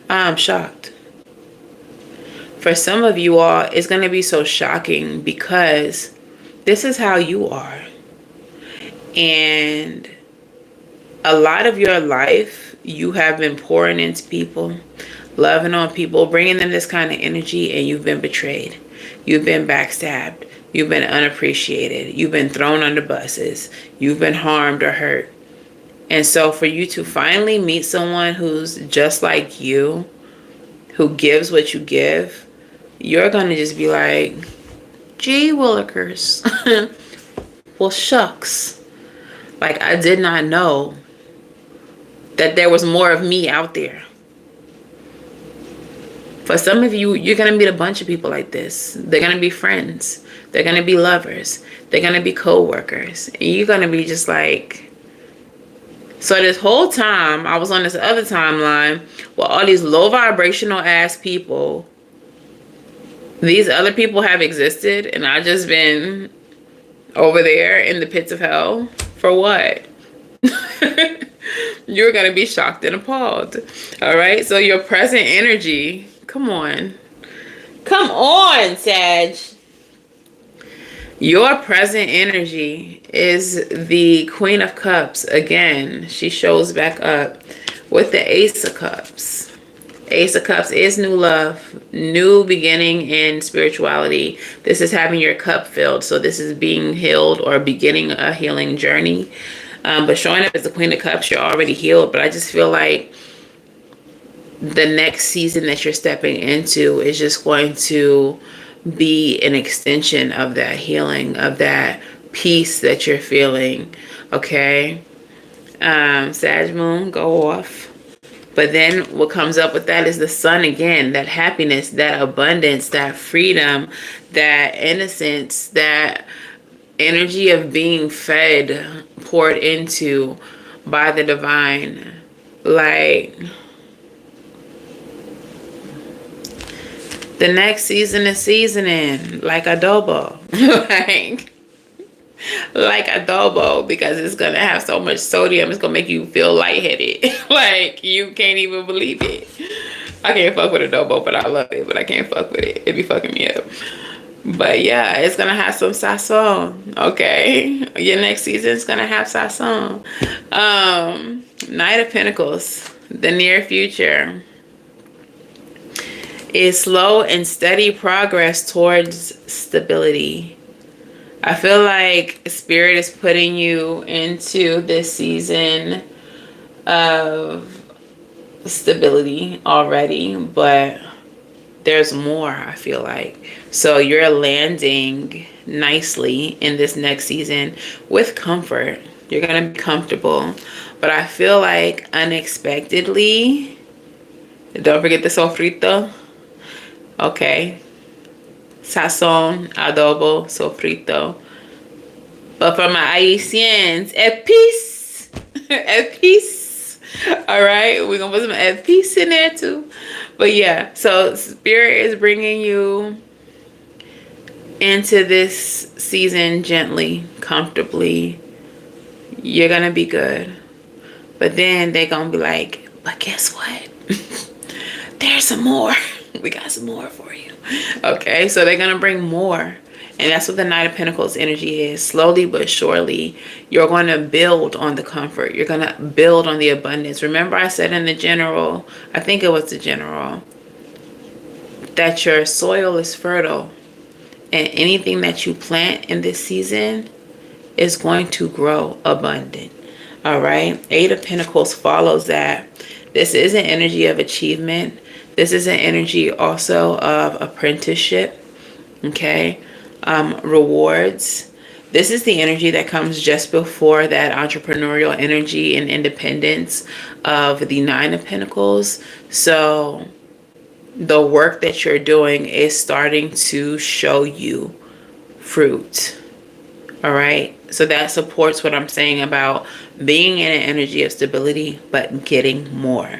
I'm shocked. For some of you all, it's going to be so shocking because this is how you are. And a lot of your life, you have been pouring into people, loving on people, bringing them this kind of energy, and you've been betrayed. You've been backstabbed. You've been unappreciated. You've been thrown under buses. You've been harmed or hurt. And so for you to finally meet someone who's just like you, who gives what you give, you're going to just be like, gee willikers. Well, shucks. Like, I did not know that there was more of me out there. For some of you, you're going to meet a bunch of people like this. They're going to be friends. They're going to be lovers. They're going to be co-workers. And you're going to be just like... So this whole time, I was on this other timeline where all these low vibrational ass people, these other people have existed, and I've just been over there in the pits of hell. For what? You're going to be shocked and appalled. All right? So your present energy... Come on. Come on, Sag. Your present energy is the Queen of Cups. Again, she shows back up with the Ace of Cups. Ace of Cups is new love, new beginning in spirituality. This is having your cup filled. So this is being healed or beginning a healing journey. But showing up as the Queen of Cups, you're already healed. But I just feel like the next season that you're stepping into is just going to be an extension of that healing, of that peace that you're feeling. Okay? Sag Moon, go off. But then what comes up with that is the Sun again, that happiness, that abundance, that freedom, that innocence, that energy of being fed, poured into by the divine. Like... the next season is seasoning like adobo. like adobo, because it's going to have so much sodium. It's going to make you feel lightheaded. Like, you can't even believe it. I can't fuck with adobo, but I love it. But I can't fuck with it. It be fucking me up. But yeah, it's going to have some sazon. Okay? Your next season is going to have sazon. Knight of Pentacles. The near future is slow and steady progress towards stability. I feel like Spirit is putting you into this season of stability already, but there's more, I feel like. So you're landing nicely in this next season with comfort. You're going to be comfortable. But I feel like unexpectedly, don't forget the sofrito. Okay, sazon, adobo, sofrito. But for my Haitians, épices, épices. All right, we're gonna put some épices in there too. But yeah, so Spirit is bringing you into this season gently, comfortably. You're gonna be good. But then they're gonna be like, but guess what? There's some more. We got some more for you. Okay, so they're gonna bring more. And that's what the Knight of Pentacles energy is. Slowly but surely, you're going to build on the comfort. You're going to build on the abundance. Remember I said in the general, I think it was the general, that your soil is fertile, and anything that you plant in this season is going to grow abundant. All right. Eight of Pentacles follows that. This is an energy of achievement. This is an energy also of apprenticeship. Okay. Rewards. This is the energy that comes just before that entrepreneurial energy and independence of the Nine of Pentacles. So the work that you're doing is starting to show you fruit. All right. So that supports what I'm saying about being in an energy of stability, but getting more.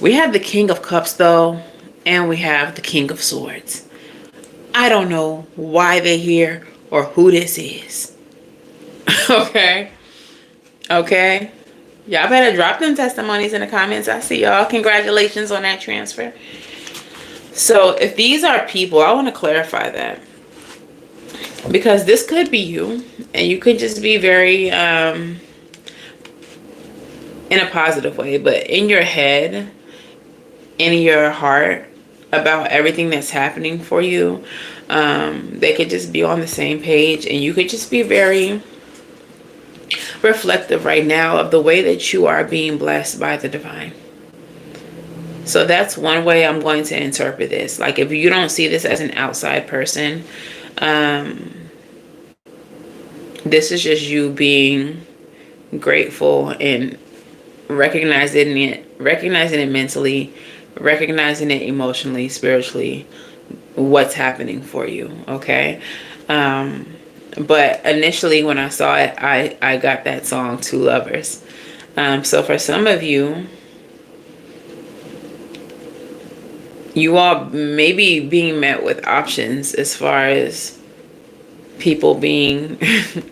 We have the King of Cups though, and we have the King of Swords. I don't know why they're here or who this is. Okay. Okay. Y'all better drop them testimonies in the comments. I see y'all. Congratulations on that transfer. So if these are people, I want to clarify that. Because this could be you. And you could just be very in a positive way. But in your head, in your heart, about everything that's happening for you, they could just be on the same page. And you could just be very reflective right now of the way that you are being blessed by the divine. So that's one way I'm going to interpret this. Like if you don't see this as an outside person, this is just you being grateful and recognizing it mentally, recognizing it emotionally, spiritually, what's happening for you. Okay. But initially when I saw it, I got that song, Two Lovers. So for some of you, you all may be being met with options as far as people being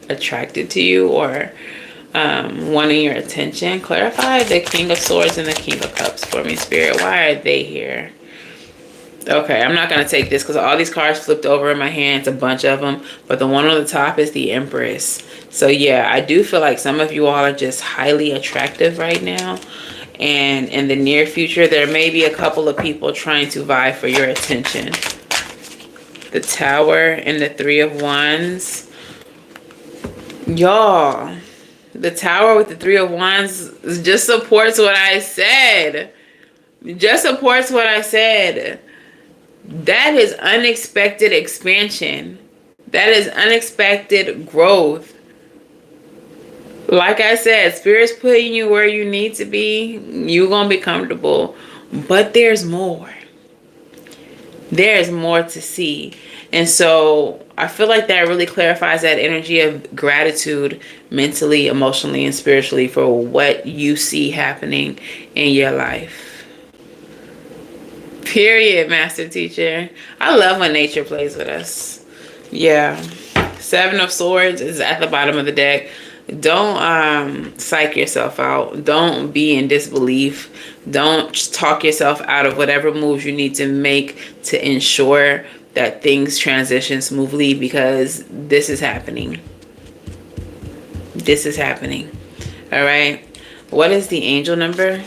attracted to you or wanting your attention. Clarify the King of Swords and the King of Cups for me, Spirit. Why are they here? Okay, I'm not going to take this because all these cards flipped over in my hands, a bunch of them. But the one on the top is the Empress. So yeah, I do feel like some of you all are just highly attractive right now. And in the near future, there may be a couple of people trying to vie for your attention. The Tower and the Three of Wands. Y'all, the Tower with the Three of Wands just supports what I said. Just supports what I said. That is unexpected expansion. That is unexpected growth. Like I said, Spirit's putting you where you need to be. You're going to be comfortable. But there's more. There's more to see. And so I feel like that really clarifies that energy of gratitude mentally, emotionally, and spiritually for what you see happening in your life. Period, Master Teacher. I love when nature plays with us. Yeah. Seven of Swords is at the bottom of the deck. Don't psych yourself out. Don't be in disbelief. Don't talk yourself out of whatever moves you need to make to ensure that things transition smoothly, because this is happening. This is happening. All right. What is the angel number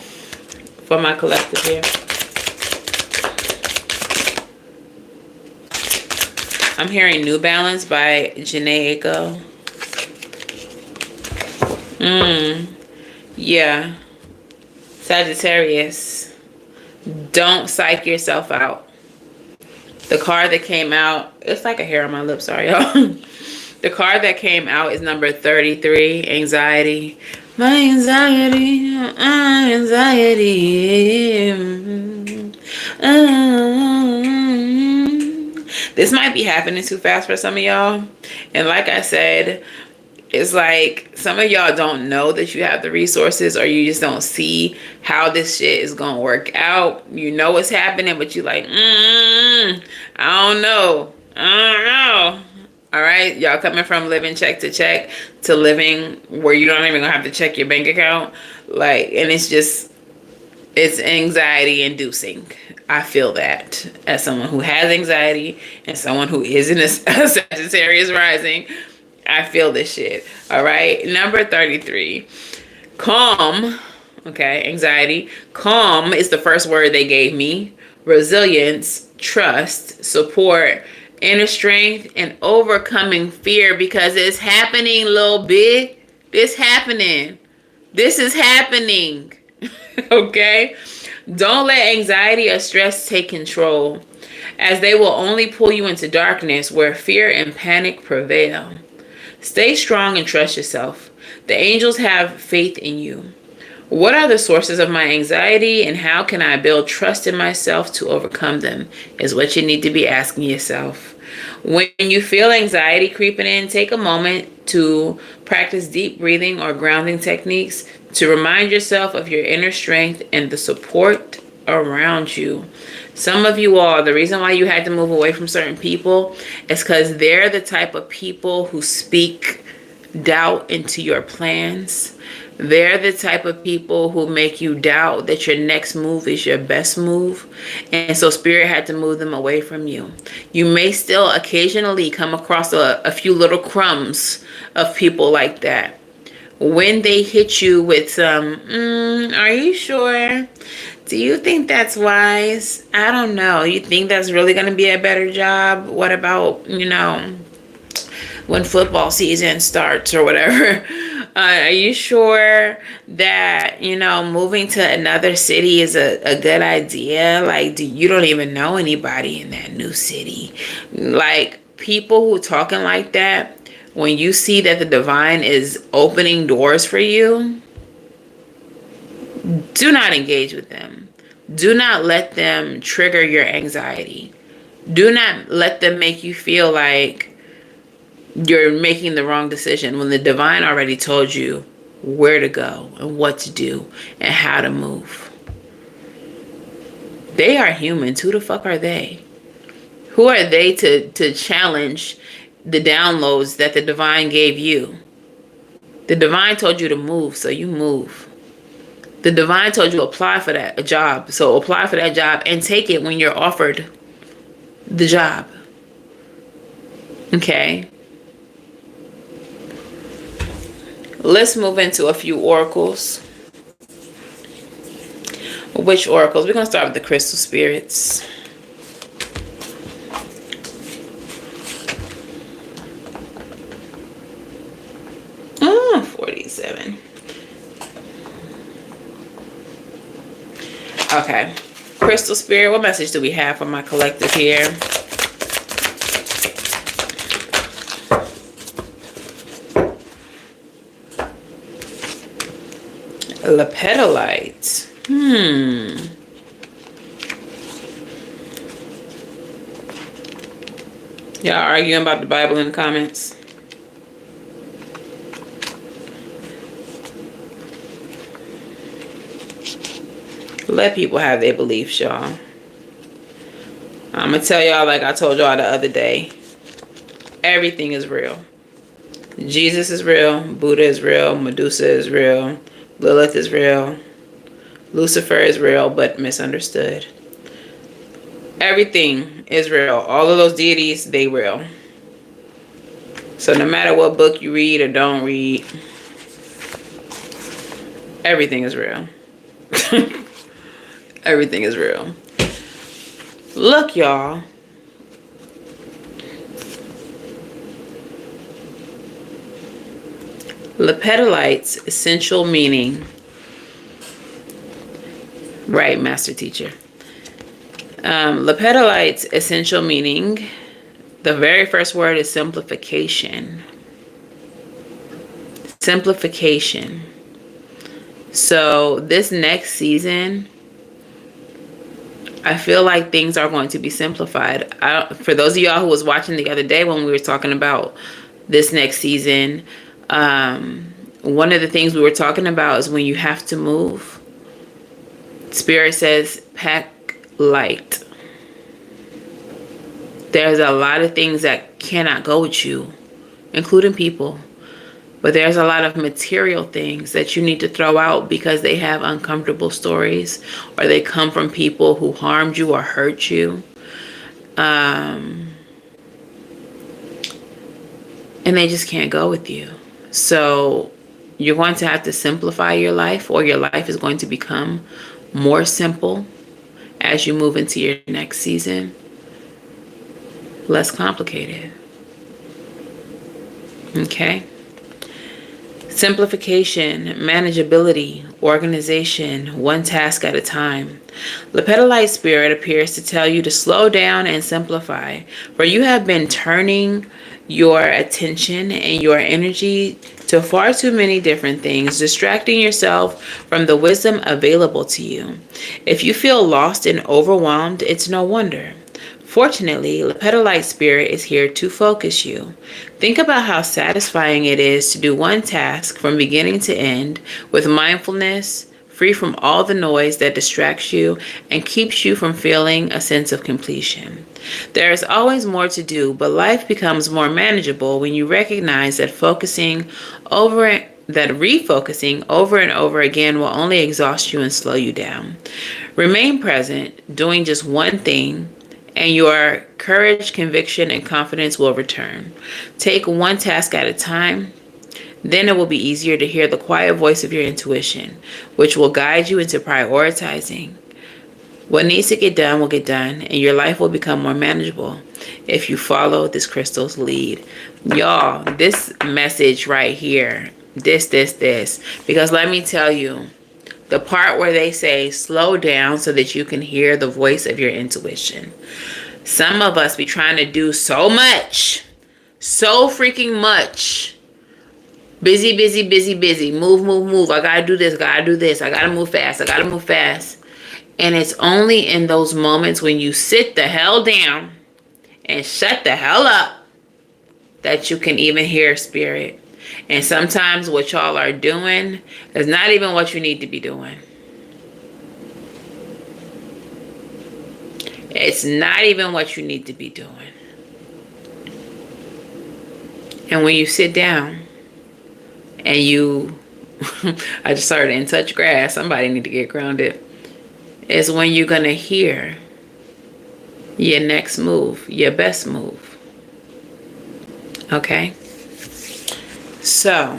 for my collective here? I'm hearing New Balance by Janae Aiko. Yeah. Sagittarius. Don't psych yourself out. The card that came out, it's like a hair on my lips, sorry y'all. The card that came out is number 33, Anxiety. My anxiety, This might be happening too fast for some of y'all. And like I said, it's like some of y'all don't know that you have the resources, or you just don't see how this shit is going to work out. You know what's happening, but you're like, I don't know. All right. Y'all coming from living check to check to living where you don't even gonna have to check your bank account. Like, and it's anxiety inducing. I feel that as someone who has anxiety and someone who is in a Sagittarius rising. I feel this shit. All right. Number 33. Calm. Okay. Anxiety. Calm is the first word they gave me. Resilience. trust, support, inner strength, and overcoming fear, because it's happening, little big. It's happening. This is happening. Okay? Don't let anxiety or stress take control, as they will only pull you into darkness where fear and panic prevail. Stay strong and trust yourself. The angels have faith in you. What are the sources of my anxiety, and how can I build trust in myself to overcome them, is what you need to be asking yourself. When you feel anxiety creeping in, take a moment to practice deep breathing or grounding techniques to remind yourself of your inner strength and the support around you. Some of you all, the reason why you had to move away from certain people is because they're the type of people who speak doubt into your plans. They're the type of people who make you doubt that your next move is your best move. And so Spirit had to move them away from you. You may still occasionally come across a few little crumbs of people like that. When they hit you with some, are you sure? Do you think that's wise? I don't know. You think that's really going to be a better job? What about, when football season starts or whatever? Are you sure that, moving to another city is a good idea? Like, you don't even know anybody in that new city. Like, people who talking like that, when you see that the divine is opening doors for you, do not engage with them. Do not let them trigger your anxiety. Do not let them make you feel like you're making the wrong decision when the divine already told you where to go and what to do and how to move. They are humans. Who the fuck are they? Who are they to challenge the downloads that the divine gave you? The divine told you to move, so you move. The divine told you to apply for that job, so apply for that job and take it when you're offered the job. Okay? Let's move into a few oracles. Which oracles? We're going to start with the crystal spirits. Oh, 47. Okay. Crystal spirit, what message do we have for my collective here? Lepidolite. Y'all arguing about the Bible in the comments? Let people have their beliefs, y'all. I'm going to tell y'all like I told y'all the other day. Everything is real. Jesus is real. Buddha is real. Medusa is real. Lilith is real. Lucifer is real, but misunderstood. Everything is real. All of those deities, they real. So no matter what book you read or don't read, everything is real. Everything is real. Look, y'all. Lepidolite's essential meaning. Right, master teacher. Lepidolite's essential meaning, the very first word is simplification. Simplification. So this next season, I feel like things are going to be simplified. For those of y'all who was watching the other day when we were talking about this next season, one of the things we were talking about is when you have to move. Spirit says, pack light. There's a lot of things that cannot go with you, including people. But there's a lot of material things that you need to throw out because they have uncomfortable stories or they come from people who harmed you or hurt you. And they just can't go with you. So you're going to have to simplify your life, or your life is going to become more simple as you move into your next season. less complicated. Okay? Simplification, manageability, organization, one task at a time. Lepidolite spirit appears to tell you to slow down and simplify, for you have been turning your attention and your energy to far too many different things, distracting yourself from the wisdom available to you. If you feel lost and overwhelmed, it's no wonder. Fortunately, Lepidolite spirit is here to focus you. Think about how satisfying it is to do one task from beginning to end with mindfulness, free from all the noise that distracts you and keeps you from feeling a sense of completion. There is always more to do, but life becomes more manageable when you recognize that refocusing over and over again will only exhaust you and slow you down. Remain present, doing just one thing, and your courage, conviction, and confidence will return. Take one task at a time. Then it will be easier to hear the quiet voice of your intuition, which will guide you into prioritizing. What needs to get done will get done, and your life will become more manageable if you follow this crystal's lead. Y'all, this message right here, this. Because let me tell you, the part where they say slow down so that you can hear the voice of your intuition. Some of us be trying to do so much. So freaking much. Busy. Move. I gotta do this. I gotta move fast. And it's only in those moments when you sit the hell down and shut the hell up that you can even hear spirit. And sometimes what y'all are doing is not even what you need to be doing. It's not even what you need to be doing. And when you sit down and you, I just started in touch grass, somebody need to get grounded, is when you're going to hear your next move, your best move. Okay? So,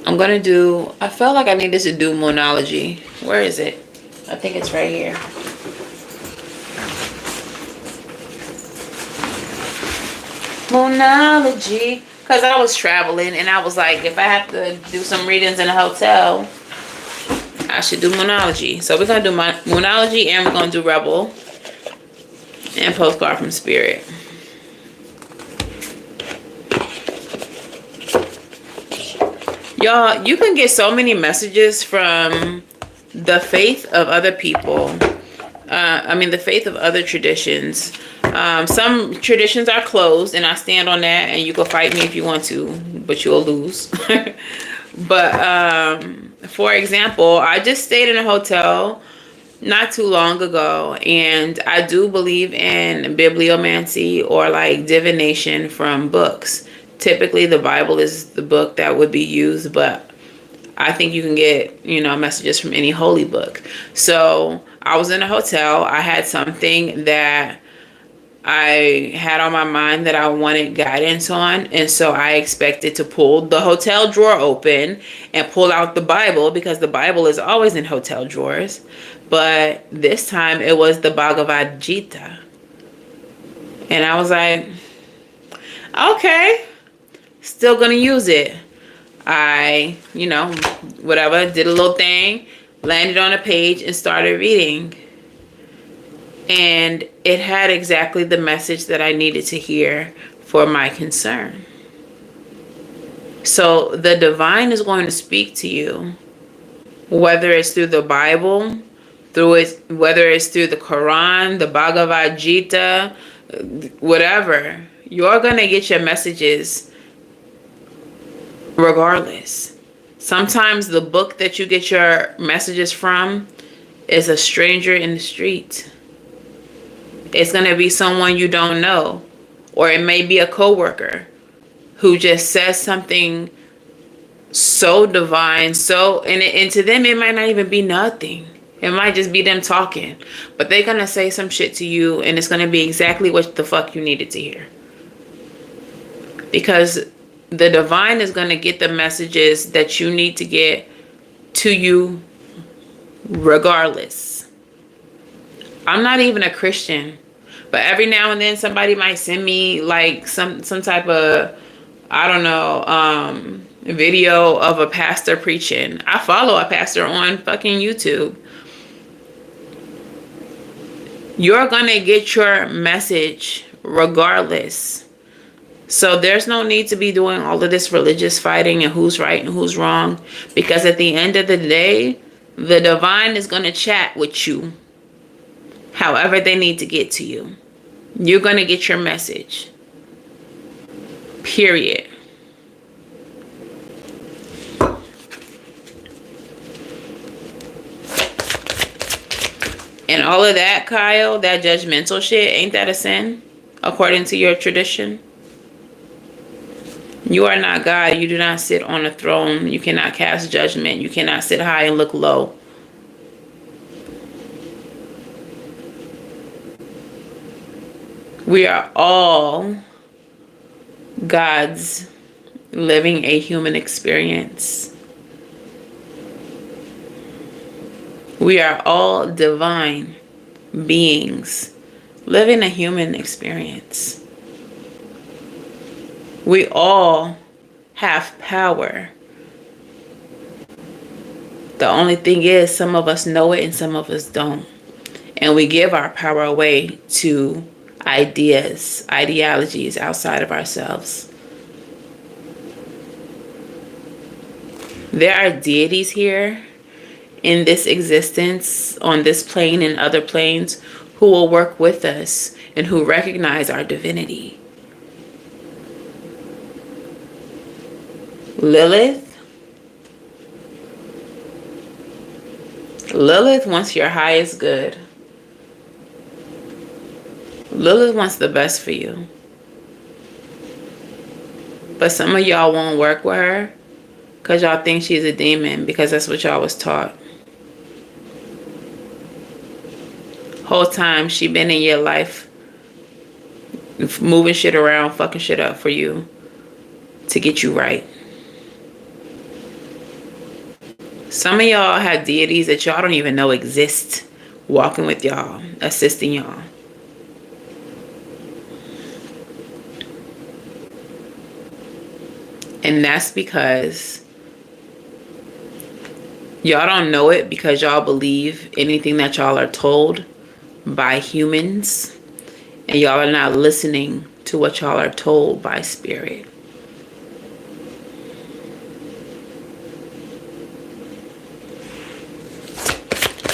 I'm going to do, I felt like I needed to do Moonology. Where is it? I think it's right here. Moonology. Because I was traveling and I was like, if I have to do some readings in a hotel, I should do Moonology. So we're going to do Moonology and we're going to do Rebel and Postcard from Spirit. Y'all, you can get so many messages from the faith of other people. The faith of other traditions. Some traditions are closed, and I stand on that, and you can fight me if you want to, but you'll lose. But, for example, I just stayed in a hotel not too long ago, and I do believe in bibliomancy or like divination from books. Typically, the Bible is the book that would be used, but I think you can get, messages from any holy book. So I was in a hotel. I had something that I had on my mind that I wanted guidance on. And so I expected to pull the hotel drawer open and pull out the Bible, because the Bible is always in hotel drawers. But this time it was the Bhagavad Gita. And I was like, okay, still gonna use it. I, whatever, did a little thing, landed on a page and started reading. And it had exactly the message that I needed to hear for my concern. So the divine is going to speak to you, whether it's through the Bible, whether it's through the Quran, the Bhagavad Gita, whatever. You're going to get your messages regardless. Sometimes the book that you get your messages from is a stranger in the street. It's going to be someone you don't know. Or it may be a coworker who just says something so divine, and to them it might not even be nothing. It might just be them talking. But they're going to say some shit to you, and it's going to be exactly what the fuck you needed to hear. Because the divine is going to get the messages that you need to get to you regardless. I'm not even a Christian, But every now and then somebody might send me like some type of, I don't know, video of a pastor preaching. I follow a pastor on fucking YouTube. You're gonna get your message regardless. So there's no need to be doing all of this religious fighting and who's right and who's wrong, because at the end of the day, the divine is gonna chat with you however they need to get to you. You're gonna get your message. Period. And all of that, Kyle, that judgmental shit, ain't that a sin? According to your tradition? You are not God. You do not sit on a throne. You cannot cast judgment. You cannot sit high and look low. We are all gods living a human experience. We are all divine beings living a human experience. We all have power. The only thing is, some of us know it and some of us don't. And we give our power away to ideas, ideologies outside of ourselves. There are deities here in this existence, on this plane and other planes, who will work with us and who recognize our divinity. Lilith wants your highest good. Lilith wants the best for you. But some of y'all won't work with her because y'all think she's a demon, because that's what y'all was taught. Whole time she been in your life, moving shit around, fucking shit up for you to get you right. Some of y'all have deities that y'all don't even know exist, walking with y'all, assisting y'all. And that's because y'all don't know it, because y'all believe anything that y'all are told by humans, and y'all are not listening to what y'all are told by spirit.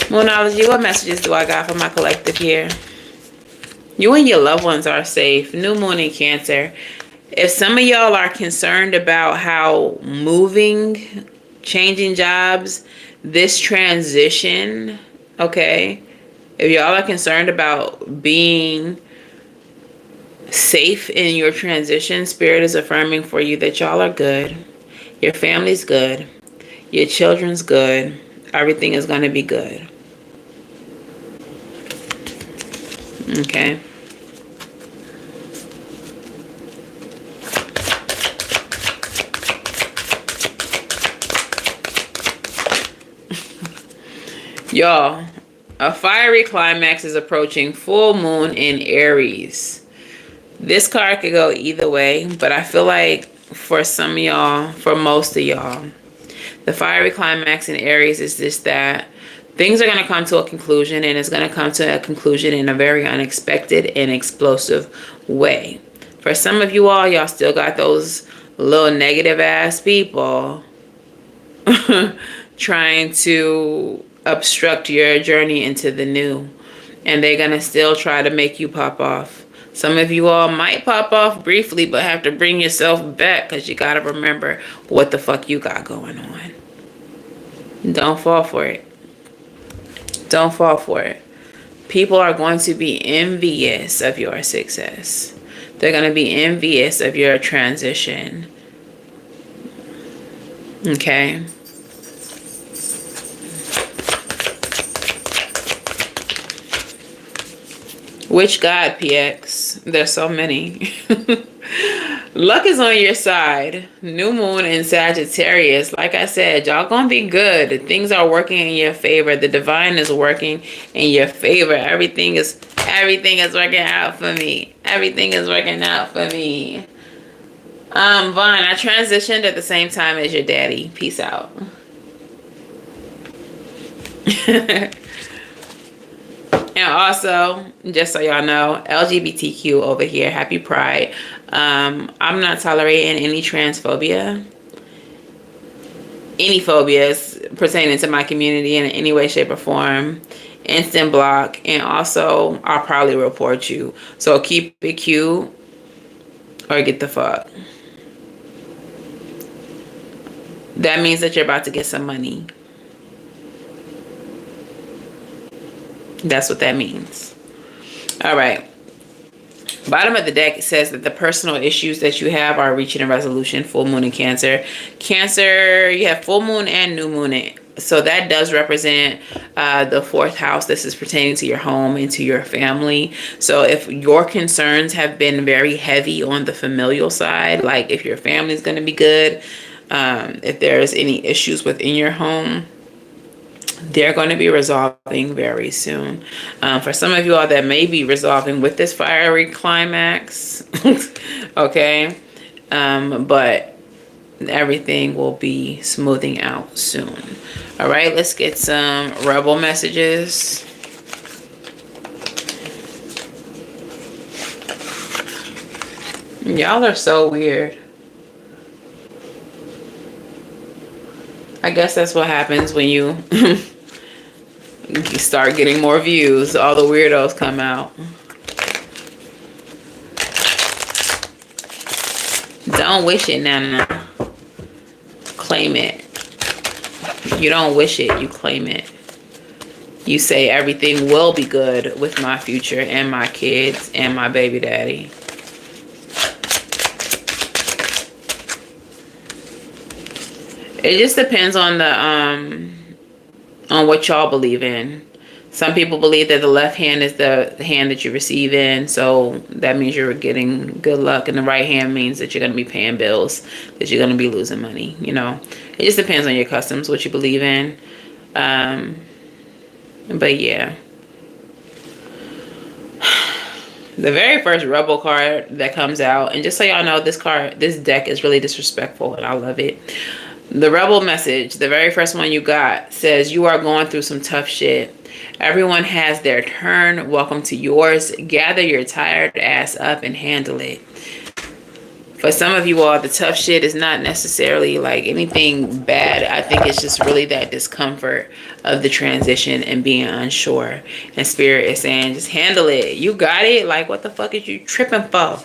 Moonology, what messages do I got for my collective here? You and your loved ones are safe. New moon in Cancer. If some of y'all are concerned about how moving, changing jobs, this transition, okay? If y'all are concerned about being safe in your transition, Spirit is affirming for you that y'all are good. Your family's good. Your children's good. Everything is going to be good. Okay. Y'all, a fiery climax is approaching. Full moon in Aries. This card could go either way, but I feel like for some of y'all, for most of y'all, the fiery climax in Aries is just that things are going to come to a conclusion, and it's going to come to a conclusion in a very unexpected and explosive way. For some of you all, y'all still got those little negative ass people trying to obstruct your journey into the new, and they're going to still try to make you pop off. Some of you all might pop off briefly, but have to bring yourself back, because you got to remember what the fuck you got going on. Don't fall for it. Don't fall for it. People are going to be envious of your success. They're going to be envious of your transition. Okay? Which God, PX? There's so many. Luck is on your side. New moon in Sagittarius. Like I said, y'all gonna be good. Things are working in your favor. The divine is working in your favor. Everything is working out for me. Everything is working out for me. Vaughn, I transitioned at the same time as your daddy. Peace out. And also, just so y'all know, LGBTQ over here, happy Pride. I'm not tolerating any transphobia, any phobias pertaining to my community in any way, shape, or form. Instant block. And also, I'll probably report you. So keep it cute or get the fuck. That means that you're about to get some money. That's what that means. All right. Bottom of the deck, it says that the personal issues that you have are reaching a resolution. Full moon in Cancer. Cancer, you have full moon and new moon in. So that does represent the fourth house. This is pertaining to your home and to your family. So if your concerns have been very heavy on the familial side, like if your family's going to be good, if there's any issues within your home, they're going to be resolving very soon. For some of you all, that may be resolving with this fiery climax. Okay. But everything will be smoothing out soon. All right. Let's get some rebel messages. Y'all are so weird. I guess that's what happens when you start getting more views. All the weirdos come out. Don't wish it, Nana. Claim it. You don't wish it, you claim it. You say everything will be good with my future and my kids and my baby daddy. It just depends on the on what y'all believe in. Some people believe that the left hand is the hand that you receive in, so that means you're getting good luck, and the right hand means that you're going to be paying bills, that you're going to be losing money. You know, it just depends on your customs, what you believe in. But yeah, the very first rebel card that comes out, and just so y'all know, this deck is really disrespectful, and I love it. The rebel message, the very first one you got, says you are going through some tough shit. Everyone has their turn. Welcome to yours. Gather your tired ass up and handle it. For some of you all, the tough shit is not necessarily like anything bad. I think it's just really that discomfort of the transition and being unsure. And Spirit is saying, just handle it. You got it. Like, what the fuck is you tripping for?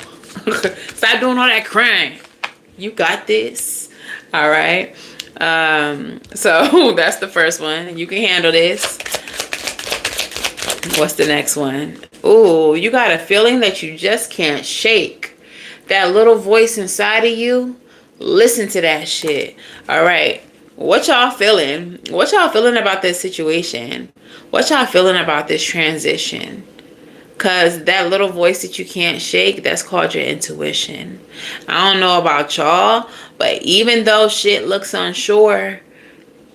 Stop doing all that crying. You got this. All right. So that's the first one. You can handle this. What's the next one? Ooh, you got a feeling that you just can't shake. That little voice inside of you, listen to that shit. All right. What y'all feeling? What y'all feeling about this situation? What y'all feeling about this transition? Because that little voice that you can't shake, that's called your intuition. I don't know about y'all, but even though shit looks unsure,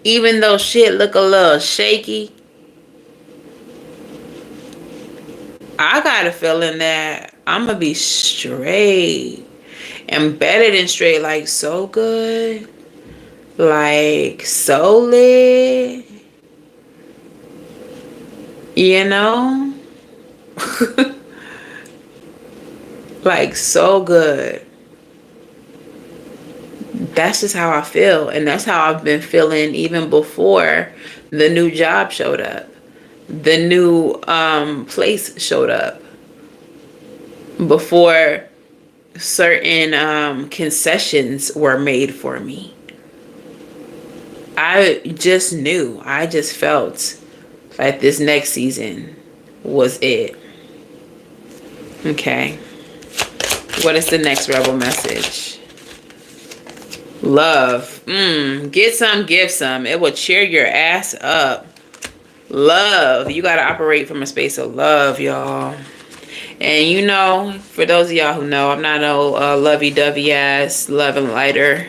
even though shit look a little shaky, I got a feeling that I'm going to be straight. Embedded and straight, like so good. Like so lit. You know? Like so good. That's just how I feel, and that's how I've been feeling even before the new job showed up, the new place showed up, before certain concessions were made for me. I just knew, I just felt like this next season was it. Okay. What is the next rebel message? Love. Get some, give some. It will cheer your ass up. Love. You got to operate from a space of love, y'all. And you know, for those of y'all who know, I'm not no lovey-dovey ass love and lighter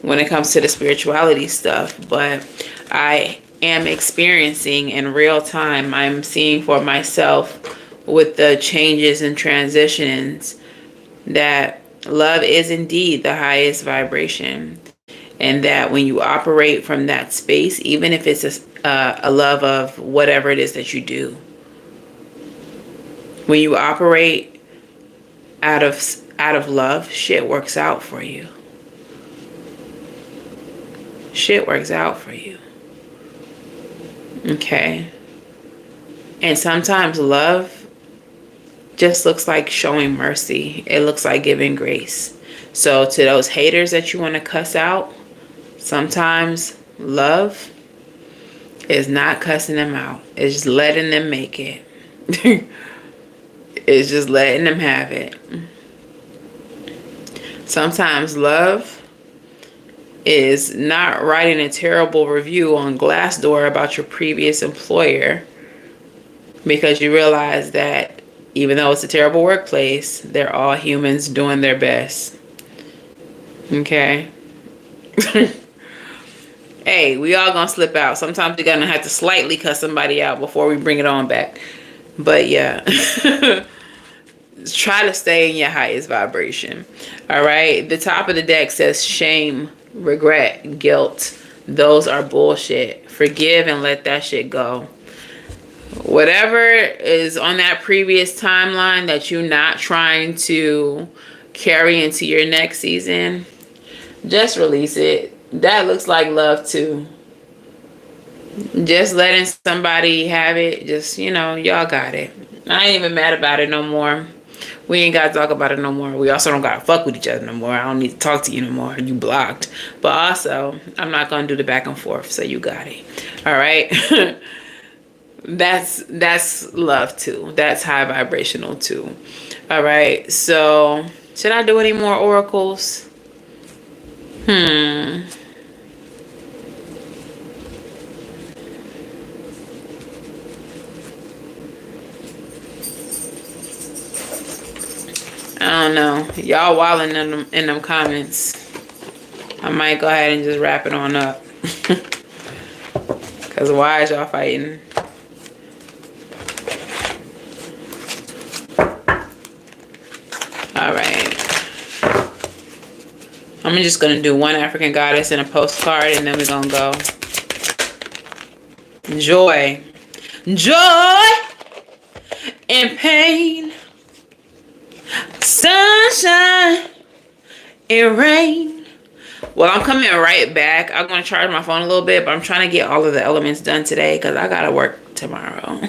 when it comes to the spirituality stuff, but I am experiencing in real time, I'm seeing for myself with the changes and transitions that love is indeed the highest vibration. And that when you operate from that space, even if it's a love of whatever it is that you do, when you operate out of love, shit works out for you. Shit works out for you. Okay. And sometimes love just looks like showing mercy. It looks like giving grace. So to those haters that you want to cuss out, sometimes love is not cussing them out. It's just letting them make it. It's just letting them have it. Sometimes love is not writing a terrible review on Glassdoor about your previous employer because you realize that even though it's a terrible workplace, they're all humans doing their best. Okay? Hey, we all gonna slip out. Sometimes you're gonna have to slightly cuss somebody out before we bring it on back. But yeah. Try to stay in your highest vibration. All right? The top of the deck says shame, regret, guilt. Those are bullshit. Forgive and let that shit go. Whatever is on that previous timeline that you're not trying to carry into your next season, just release it. That looks like love too. Just letting somebody have it. Just, you know, y'all got it. I ain't even mad about it no more. We ain't got to talk about it no more. We also don't got to fuck with each other no more. I don't need to talk to you no more. You blocked. But also, I'm not going to do the back and forth. So you got it. All right. That's love too. That's high vibrational too. All right. So should I do any more oracles? I don't know. Y'all wilding in them comments. I might go ahead and just wrap it on up. Because why is y'all fighting? Alright. I'm just going to do one African goddess and a postcard, and then we're going to go. Joy. Joy and pain. Sunshine and rain. Well, I'm coming right back. I'm going to charge my phone a little bit, but I'm trying to get all of the elements done today because I got to work tomorrow.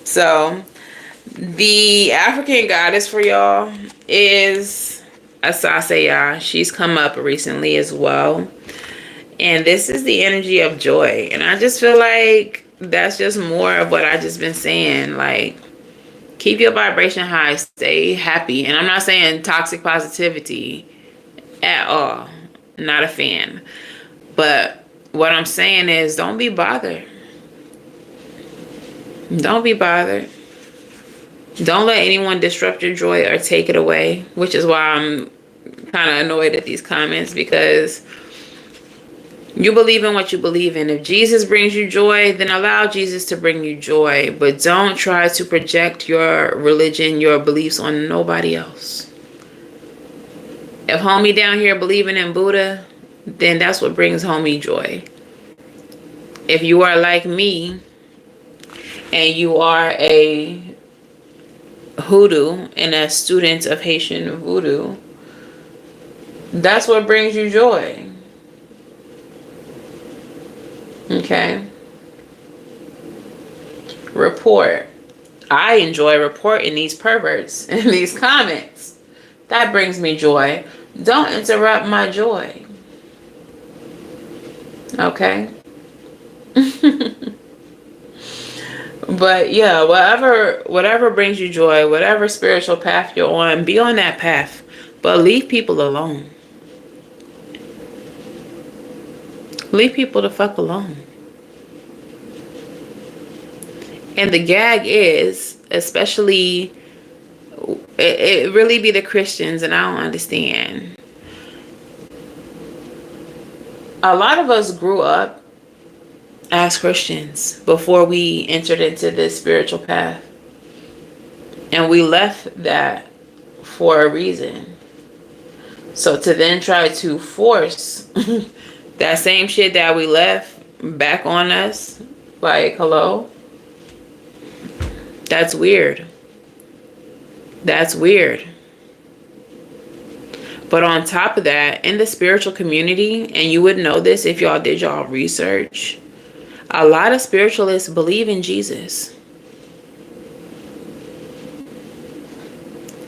So, the African goddess for y'all is Asasaya. She's come up recently as well. And this is the energy of joy. And I just feel like that's just more of what I just been saying. Like, keep your vibration high. Stay happy. And I'm not saying toxic positivity at all. Not a fan. But what I'm saying is don't be bothered. Don't be bothered. Don't let anyone disrupt your joy or take it away. Which is why I'm kind of annoyed at these comments. Because you believe in what you believe in. If Jesus brings you joy, then allow Jesus to bring you joy. But don't try to project your religion, your beliefs on nobody else. If homie down here believing in Buddha, then that's what brings homie joy. If you are like me and you are a hoodoo and a student of Haitian voodoo, that's what brings you joy. Okay. Report. I enjoy reporting these perverts in these comments. That brings me joy. Don't interrupt my joy. Okay. But yeah, whatever brings you joy, whatever spiritual path you're on, be on that path. But leave people alone. Leave people the fuck alone. And the gag is, especially It really be the Christians, and I don't understand. A lot of us grew up as Christians before we entered into this spiritual path. And we left that for a reason. So to then try to force that same shit that we left back on us, like, hello? That's weird. That's weird. But on top of that, in the spiritual community, and you would know this if y'all did y'all research, a lot of spiritualists believe in Jesus.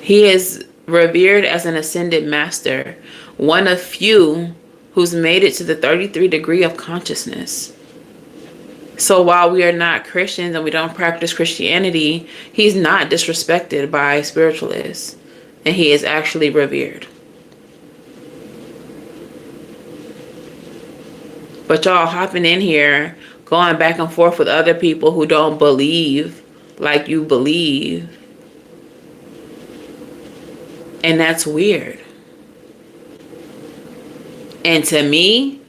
He is revered as an ascended master, one of few who's made it to the 33rd degree of consciousness. So while we are not Christians and we don't practice Christianity, he's not disrespected by spiritualists, and he is actually revered. But y'all hopping in here, going back and forth with other people who don't believe like you believe. And that's weird. And to me,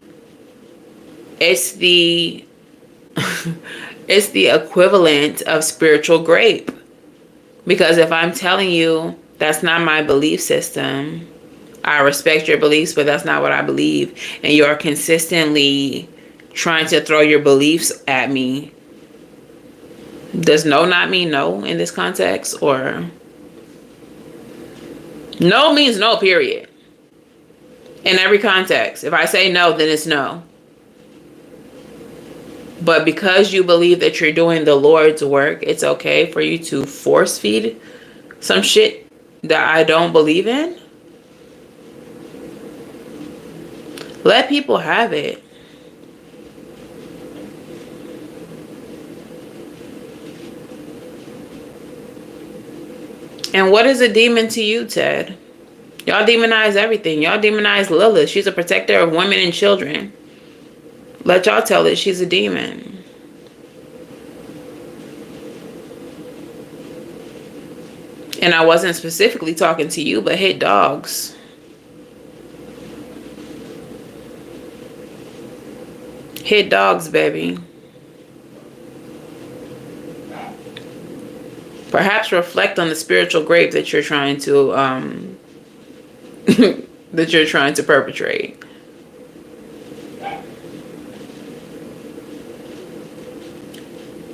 it's the it's the equivalent of spiritual grape. Because if I'm telling you that's not my belief system, I respect your beliefs, but that's not what I believe, and you're consistently trying to throw your beliefs at me, does no not mean no in this context? Or no means no, period. In every context. If I say no, then it's no. But because you believe that you're doing the Lord's work, it's okay for you to force feed some shit that I don't believe in? Let people have it. And what is a demon to you, Ted? Y'all demonize everything. Y'all demonize Lilith. She's a protector of women and children. Let y'all tell it she's a demon. And I wasn't specifically talking to you, but hit dogs. Hit dogs, baby. Perhaps reflect on the spiritual grape that you're trying to that you're trying to perpetrate.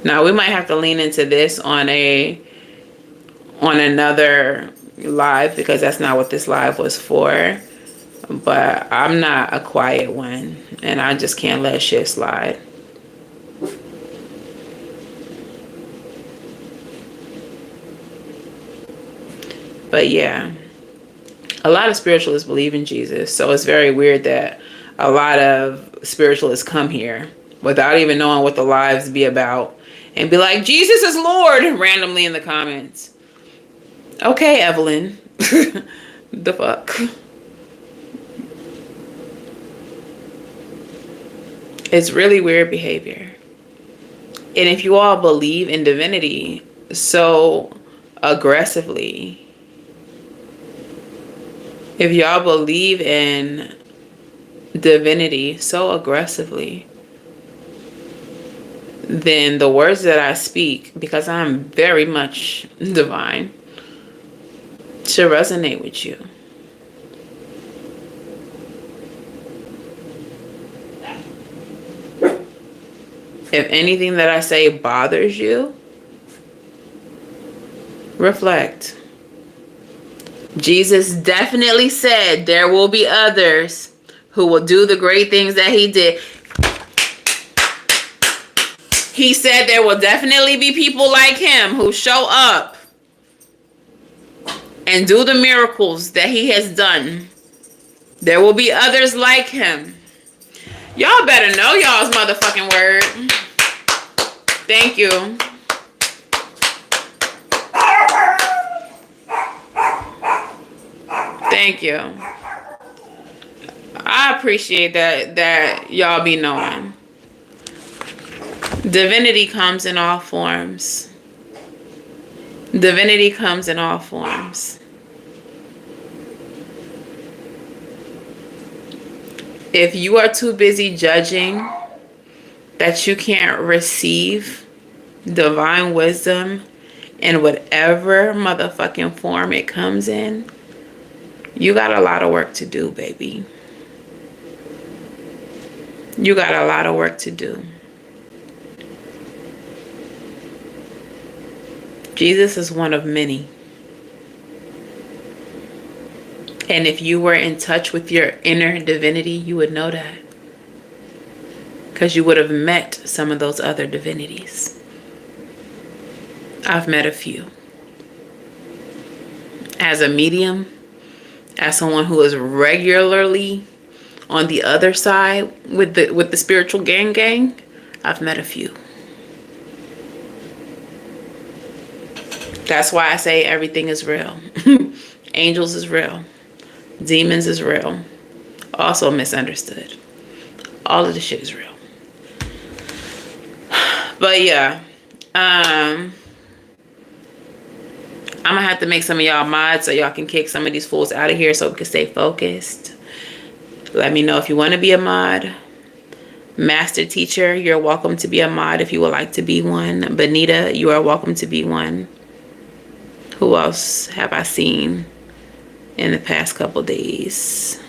Now we might have to lean into this on another live, because that's not what this live was for. But I'm not a quiet one, and I just can't let shit slide. But yeah, a lot of spiritualists believe in Jesus. So it's very weird that a lot of spiritualists come here without even knowing what the lives be about and be like, Jesus is Lord, randomly in the comments. Okay, Evelyn. The fuck? It's really weird behavior. And if you all believe in divinity so aggressively, if y'all believe in divinity so aggressively, then the words that I speak, because I'm very much divine, should resonate with you. If anything that I say bothers you, reflect. Jesus definitely said there will be others who will do the great things that he did. He said there will definitely be people like him who show up and do the miracles that he has done. There will be others like him. Y'all better know y'all's motherfucking word. Thank you. Thank you. I appreciate that y'all be knowing. Divinity comes in all forms. Divinity comes in all forms. If you are too busy judging that you can't receive divine wisdom in whatever motherfucking form it comes in, you got a lot of work to do, baby. You got a lot of work to do. Jesus is one of many. And if you were in touch with your inner divinity, you would know that. Because you would have met some of those other divinities. I've met a few. As a medium, as someone who is regularly on the other side with the spiritual gang, I've met a few. That's why I say everything is real. Angels is real. Demons is real. Also misunderstood. All of the shit is real. But yeah. I'm gonna have to make some of y'all mods so y'all can kick some of these fools out of here so we can stay focused. Let me know if you want to be a mod. Master Teacher, you're welcome to be a mod if you would like to be one. Benita, you are welcome to be one. Who else have I seen in the past couple days?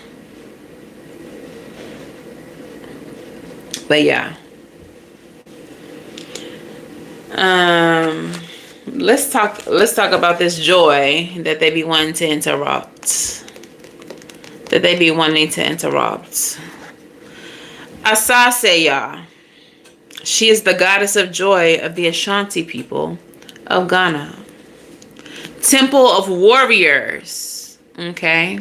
But yeah. Let's talk about this joy that they be wanting to interrupt. Asaseya. She is the goddess of joy of the Ashanti people of Ghana. Temple of warriors. Okay.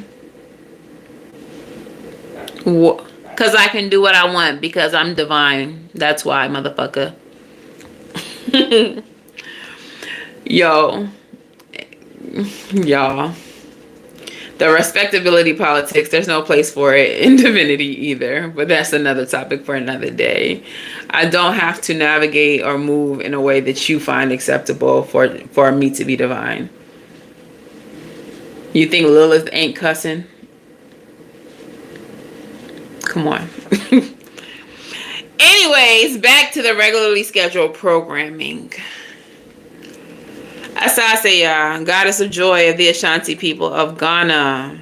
Because I can do what I want because I'm divine. That's why, motherfucker. Y'all. The respectability politics, there's no place for it in divinity either. But that's another topic for another day. I don't have to navigate or move in a way that you find acceptable for me to be divine. You think Lilith ain't cussing? Come on. Anyways, back to the regularly scheduled programming. Asaseya, goddess of joy of the Ashanti people of Ghana.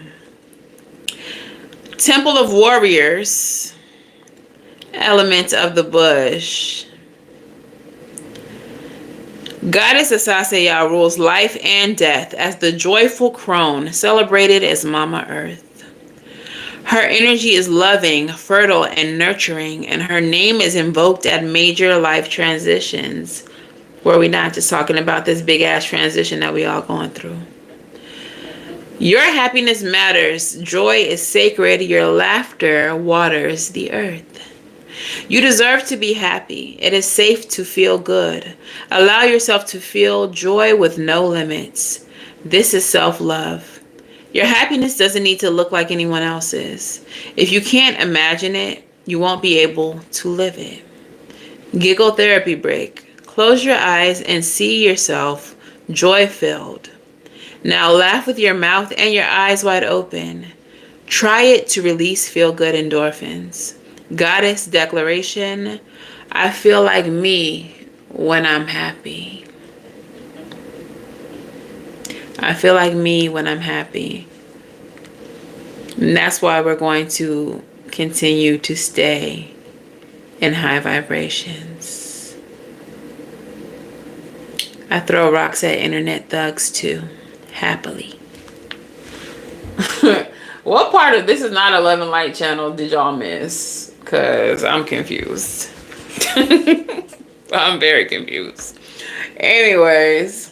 Temple of warriors, element of the bush. Goddess Asaseya rules life and death as the joyful crone, celebrated as Mama Earth. Her energy is loving, fertile, and nurturing, and her name is invoked at major life transitions, where we're not just talking about this big-ass transition that we all going through. Your happiness matters. Joy is sacred. Your laughter waters the earth. You deserve to be happy. It is safe to feel good. Allow yourself to feel joy with no limits. This is self-love. Your happiness doesn't need to look like anyone else's. If you can't imagine it, you won't be able to live it. Giggle therapy break. Close your eyes and see yourself joy-filled. Now laugh with your mouth and your eyes wide open. Try it to release feel-good endorphins. Goddess declaration. I feel like me when I'm happy. I feel like me when I'm happy. And that's why we're going to continue to stay in high vibrations. I throw rocks at internet thugs too, happily. What part of this is not 11 Light Channel did y'all miss? Because I'm confused. I'm very confused. Anyways.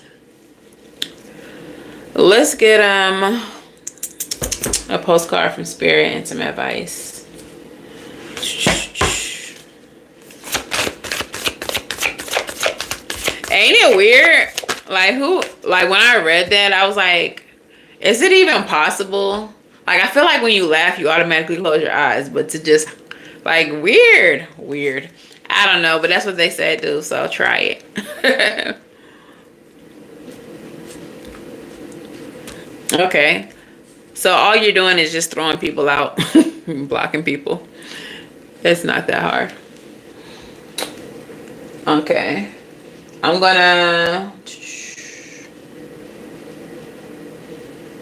Let's get a postcard from Spirit and some advice. Ain't it weird? Like when I read that, I was like, is it even possible? Like I feel like when you laugh, you automatically close your eyes, but to just like weird. I don't know, but that's what they said do, so try it. Okay. So all you're doing is just throwing people out, blocking people. It's not that hard. Okay. I'm gonna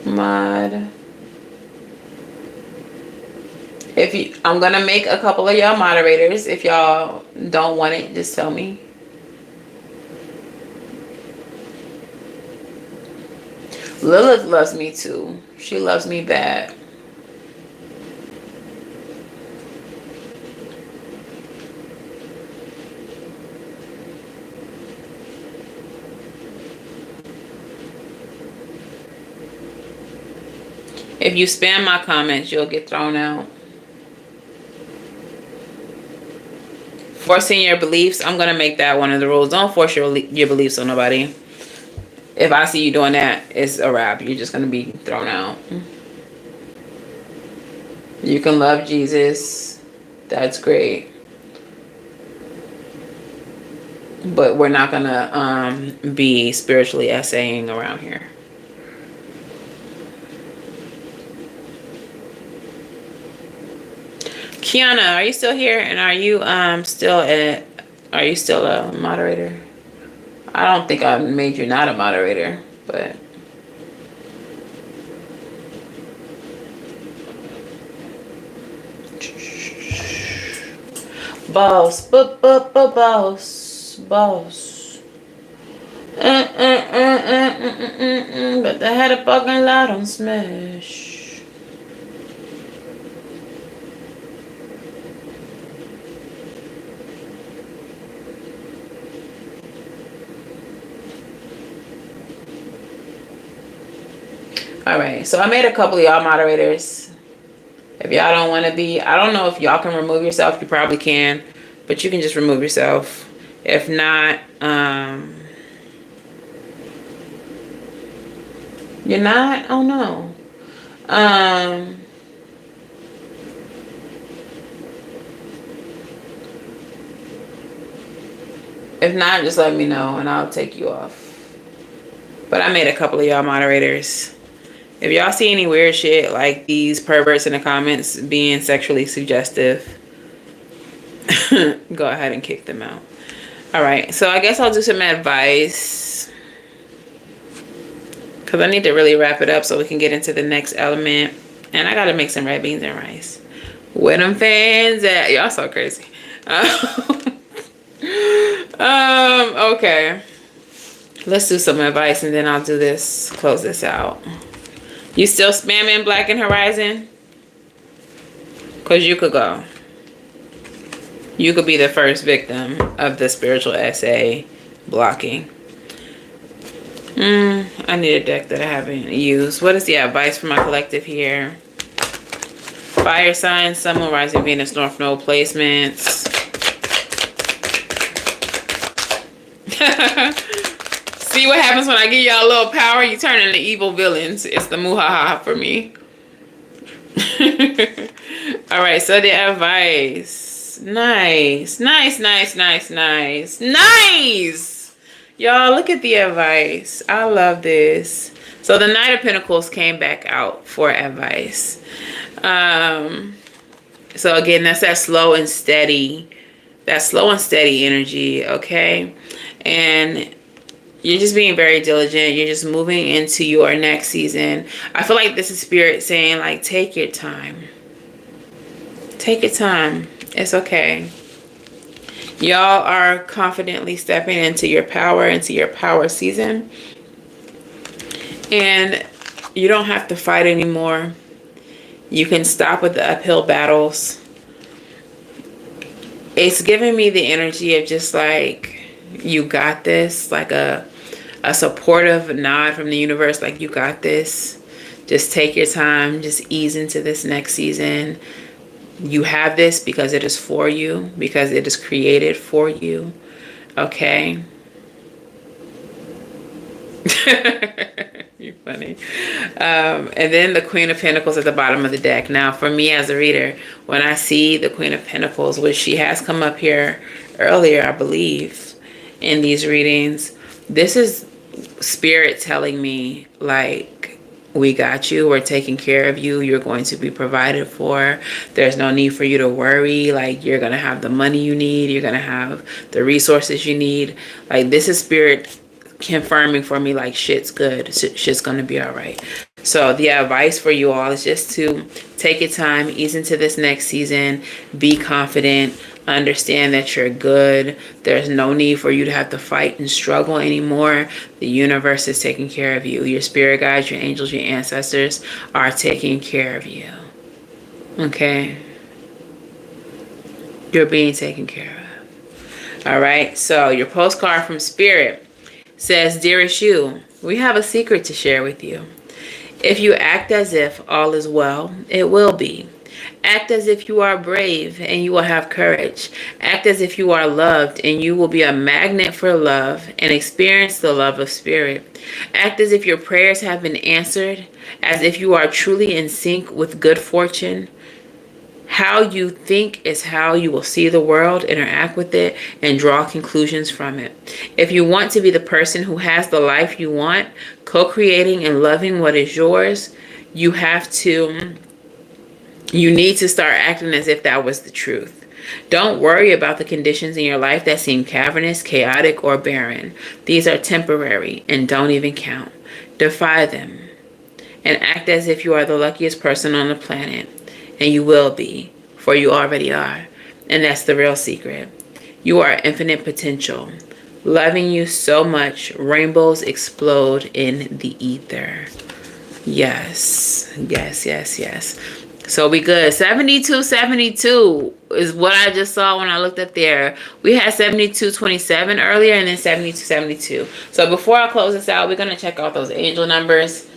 mod. I'm gonna make a couple of y'all moderators. If y'all don't want it, just tell me. Lilith loves me too. She loves me bad. If you spam my comments, you'll get thrown out. Forcing your beliefs, I'm gonna make that one of the rules. Don't force your beliefs on nobody. If I see you doing that, it's a wrap. You're just gonna be thrown out. You can love Jesus. That's great. But we're not gonna be spiritually essaying around here. Kiana, are you still here? And are you still a moderator? I don't think I made you not a moderator, but boss, boss. But they had a fucking lot on smash. All right, so I made a couple of y'all moderators. If y'all don't want to be, I don't know if y'all can remove yourself. You probably can, but you can just remove yourself. If not, you're not? Oh no. If not, just let me know and I'll take you off. But I made a couple of y'all moderators. If y'all see any weird shit like these perverts in the comments being sexually suggestive, go ahead and kick them out. All right, so I guess I'll do some advice because I need to really wrap it up so we can get into the next element. And I gotta make some red beans and rice. Where them fans at? Y'all so crazy. Okay. Let's do some advice and then I'll do this, close this out. You still spamming Black and Horizon? Because you could go. You could be the first victim of the spiritual essay blocking. I need a deck that I haven't used. What is the advice for my collective here? Fire signs, Sun, Moon, Rising, Venus, North Node placements. See what happens when I give y'all a little power? You turn into evil villains. It's the muhaha for me. All right, so the advice. Nice. Y'all, look at the advice. I love this. So the Knight of Pentacles came back out for advice. So again, that's that slow and steady energy, okay? And you're just being very diligent. You're just moving into your next season. I feel like this is Spirit saying, like, take your time. Take your time. It's okay. Y'all are confidently stepping into your power season. And you don't have to fight anymore. You can stop with the uphill battles. It's giving me the energy of just like, you got this, like a supportive nod from the universe, like you got this. Just take your time, just ease into this next season. You have this because it is for you, because it is created for you. Okay. You're funny. And then the Queen of Pentacles at the bottom of the deck. Now, for me as a reader, when I see the Queen of Pentacles, which she has come up here earlier, I believe, in these readings, this is Spirit telling me, like, We got you. We're taking care of you. You're going to be provided for. There's no need for you to worry. Like, you're going to have the money you need. You're going to have the resources you need. Like, this is spirit confirming for me, like, shit's good. Shit's going to be all right. So the advice for you all is just to take your time, ease into this next season, be confident, understand that you're good. There's no need for you to have to fight and struggle anymore. The universe is taking care of you. Your spirit guides, your angels, your ancestors are taking care of you. Okay? You're being taken care of. All right? So your postcard from Spirit says, Dearest you, we have a secret to share with you. If you act as if all is well, it will be. Act as if you are brave and you will have courage. Act as if you are loved and you will be a magnet for love and experience the love of spirit. Act as if your prayers have been answered, as if you are truly in sync with good fortune. How you think is how you will see the world, interact with it, and draw conclusions from it. If you want to be the person who has the life you want, co-creating and loving what is yours, you need to start acting as if that was the truth. Don't worry about the conditions in your life that seem cavernous, chaotic, or barren. These are temporary and don't even count. Defy them and act as if you are the luckiest person on the planet. And you will be, for you already are. And that's the real secret. You are infinite potential. Loving you so much, rainbows explode in the ether. Yes, yes, yes, yes. So we good. 7272 is what I just saw when I looked up there. We had 7227 earlier and then 7272. So before I close this out, we're going to check out those angel numbers.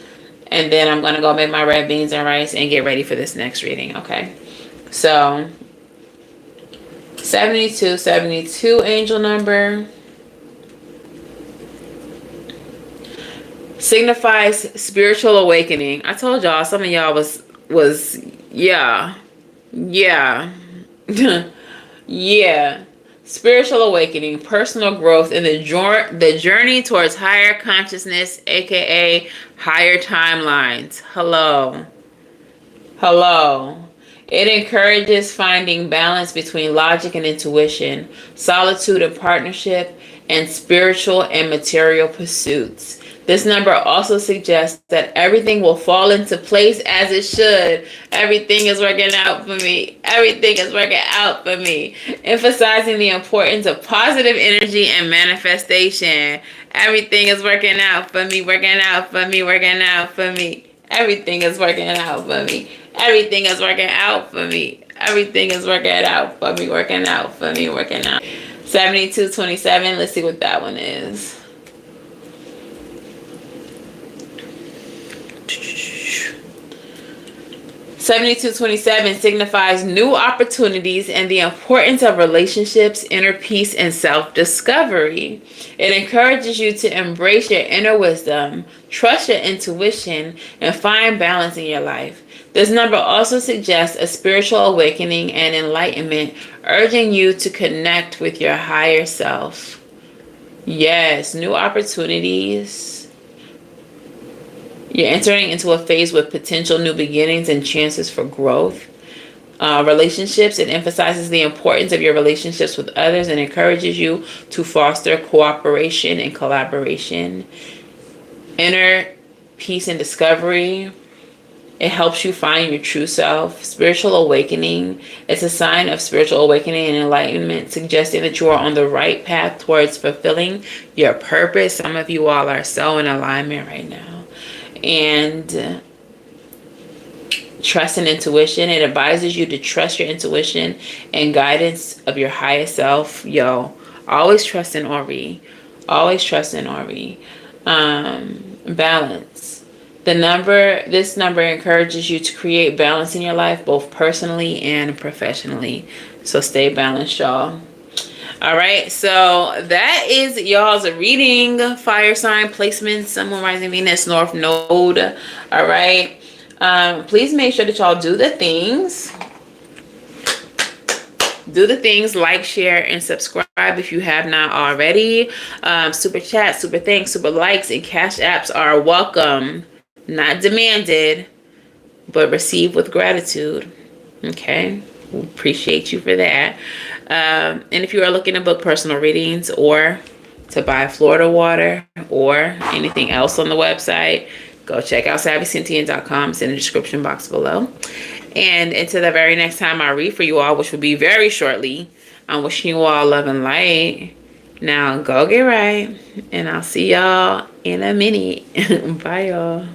And then I'm going to go make my red beans and rice and get ready for this next reading, okay? So, 7272 angel number signifies spiritual awakening. I told y'all, some of y'all was yeah. Yeah. Spiritual awakening, personal growth, and the journey towards higher consciousness, aka higher timelines. Hello. It encourages finding balance between logic and intuition, solitude and partnership, and spiritual and material pursuits. This number also suggests that everything will fall into place as it should. Everything is working out for me. Everything is working out for me. Emphasizing the importance of positive energy and manifestation. Everything is working out for me, working out for me, working out for me. Everything is working out for me. Everything is working out for me. Everything is working out for me, working out for me, working out. 7227, let's see what that one is. 7227 signifies new opportunities and the importance of relationships, inner peace, and self-discovery. It encourages you to embrace your inner wisdom, trust your intuition, and find balance in your life. This number also suggests a spiritual awakening and enlightenment, urging you to connect with your higher self. Yes, new opportunities. You're entering into a phase with potential new beginnings and chances for growth. Relationships, it emphasizes the importance of your relationships with others and encourages you to foster cooperation and collaboration. Inner peace and discovery, it helps you find your true self. Spiritual awakening, it's a sign of spiritual awakening and enlightenment, suggesting that you are on the right path towards fulfilling your purpose. Some of you all are so in alignment right now. And trust and intuition, it advises you to trust your intuition and guidance of your highest self. Yo, always trust in Ori. Always trust in Ori. Balance. This number encourages you to create balance in your life, both personally and professionally. So stay balanced, y'all. All right, so that is y'all's reading. Fire sign placements, Sun, Moon, Rising, Venus, North Node. All right, please make sure that y'all do the things. Do the things, like, share, and subscribe if you have not already. Super chat, super thanks, super likes, and cash apps are welcome. not demanded, but receive with gratitude. Okay, we appreciate you for that. And if you are looking to book personal readings or to buy Florida water or anything else on the website, go check out SavySentient.com. It's in the description box below. And until the very next time I read for you all, which will be very shortly, I'm wishing you all love and light. Now go get right, and I'll see y'all in a minute. Bye, y'all.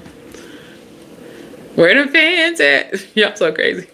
Where the fans at? Y'all so crazy.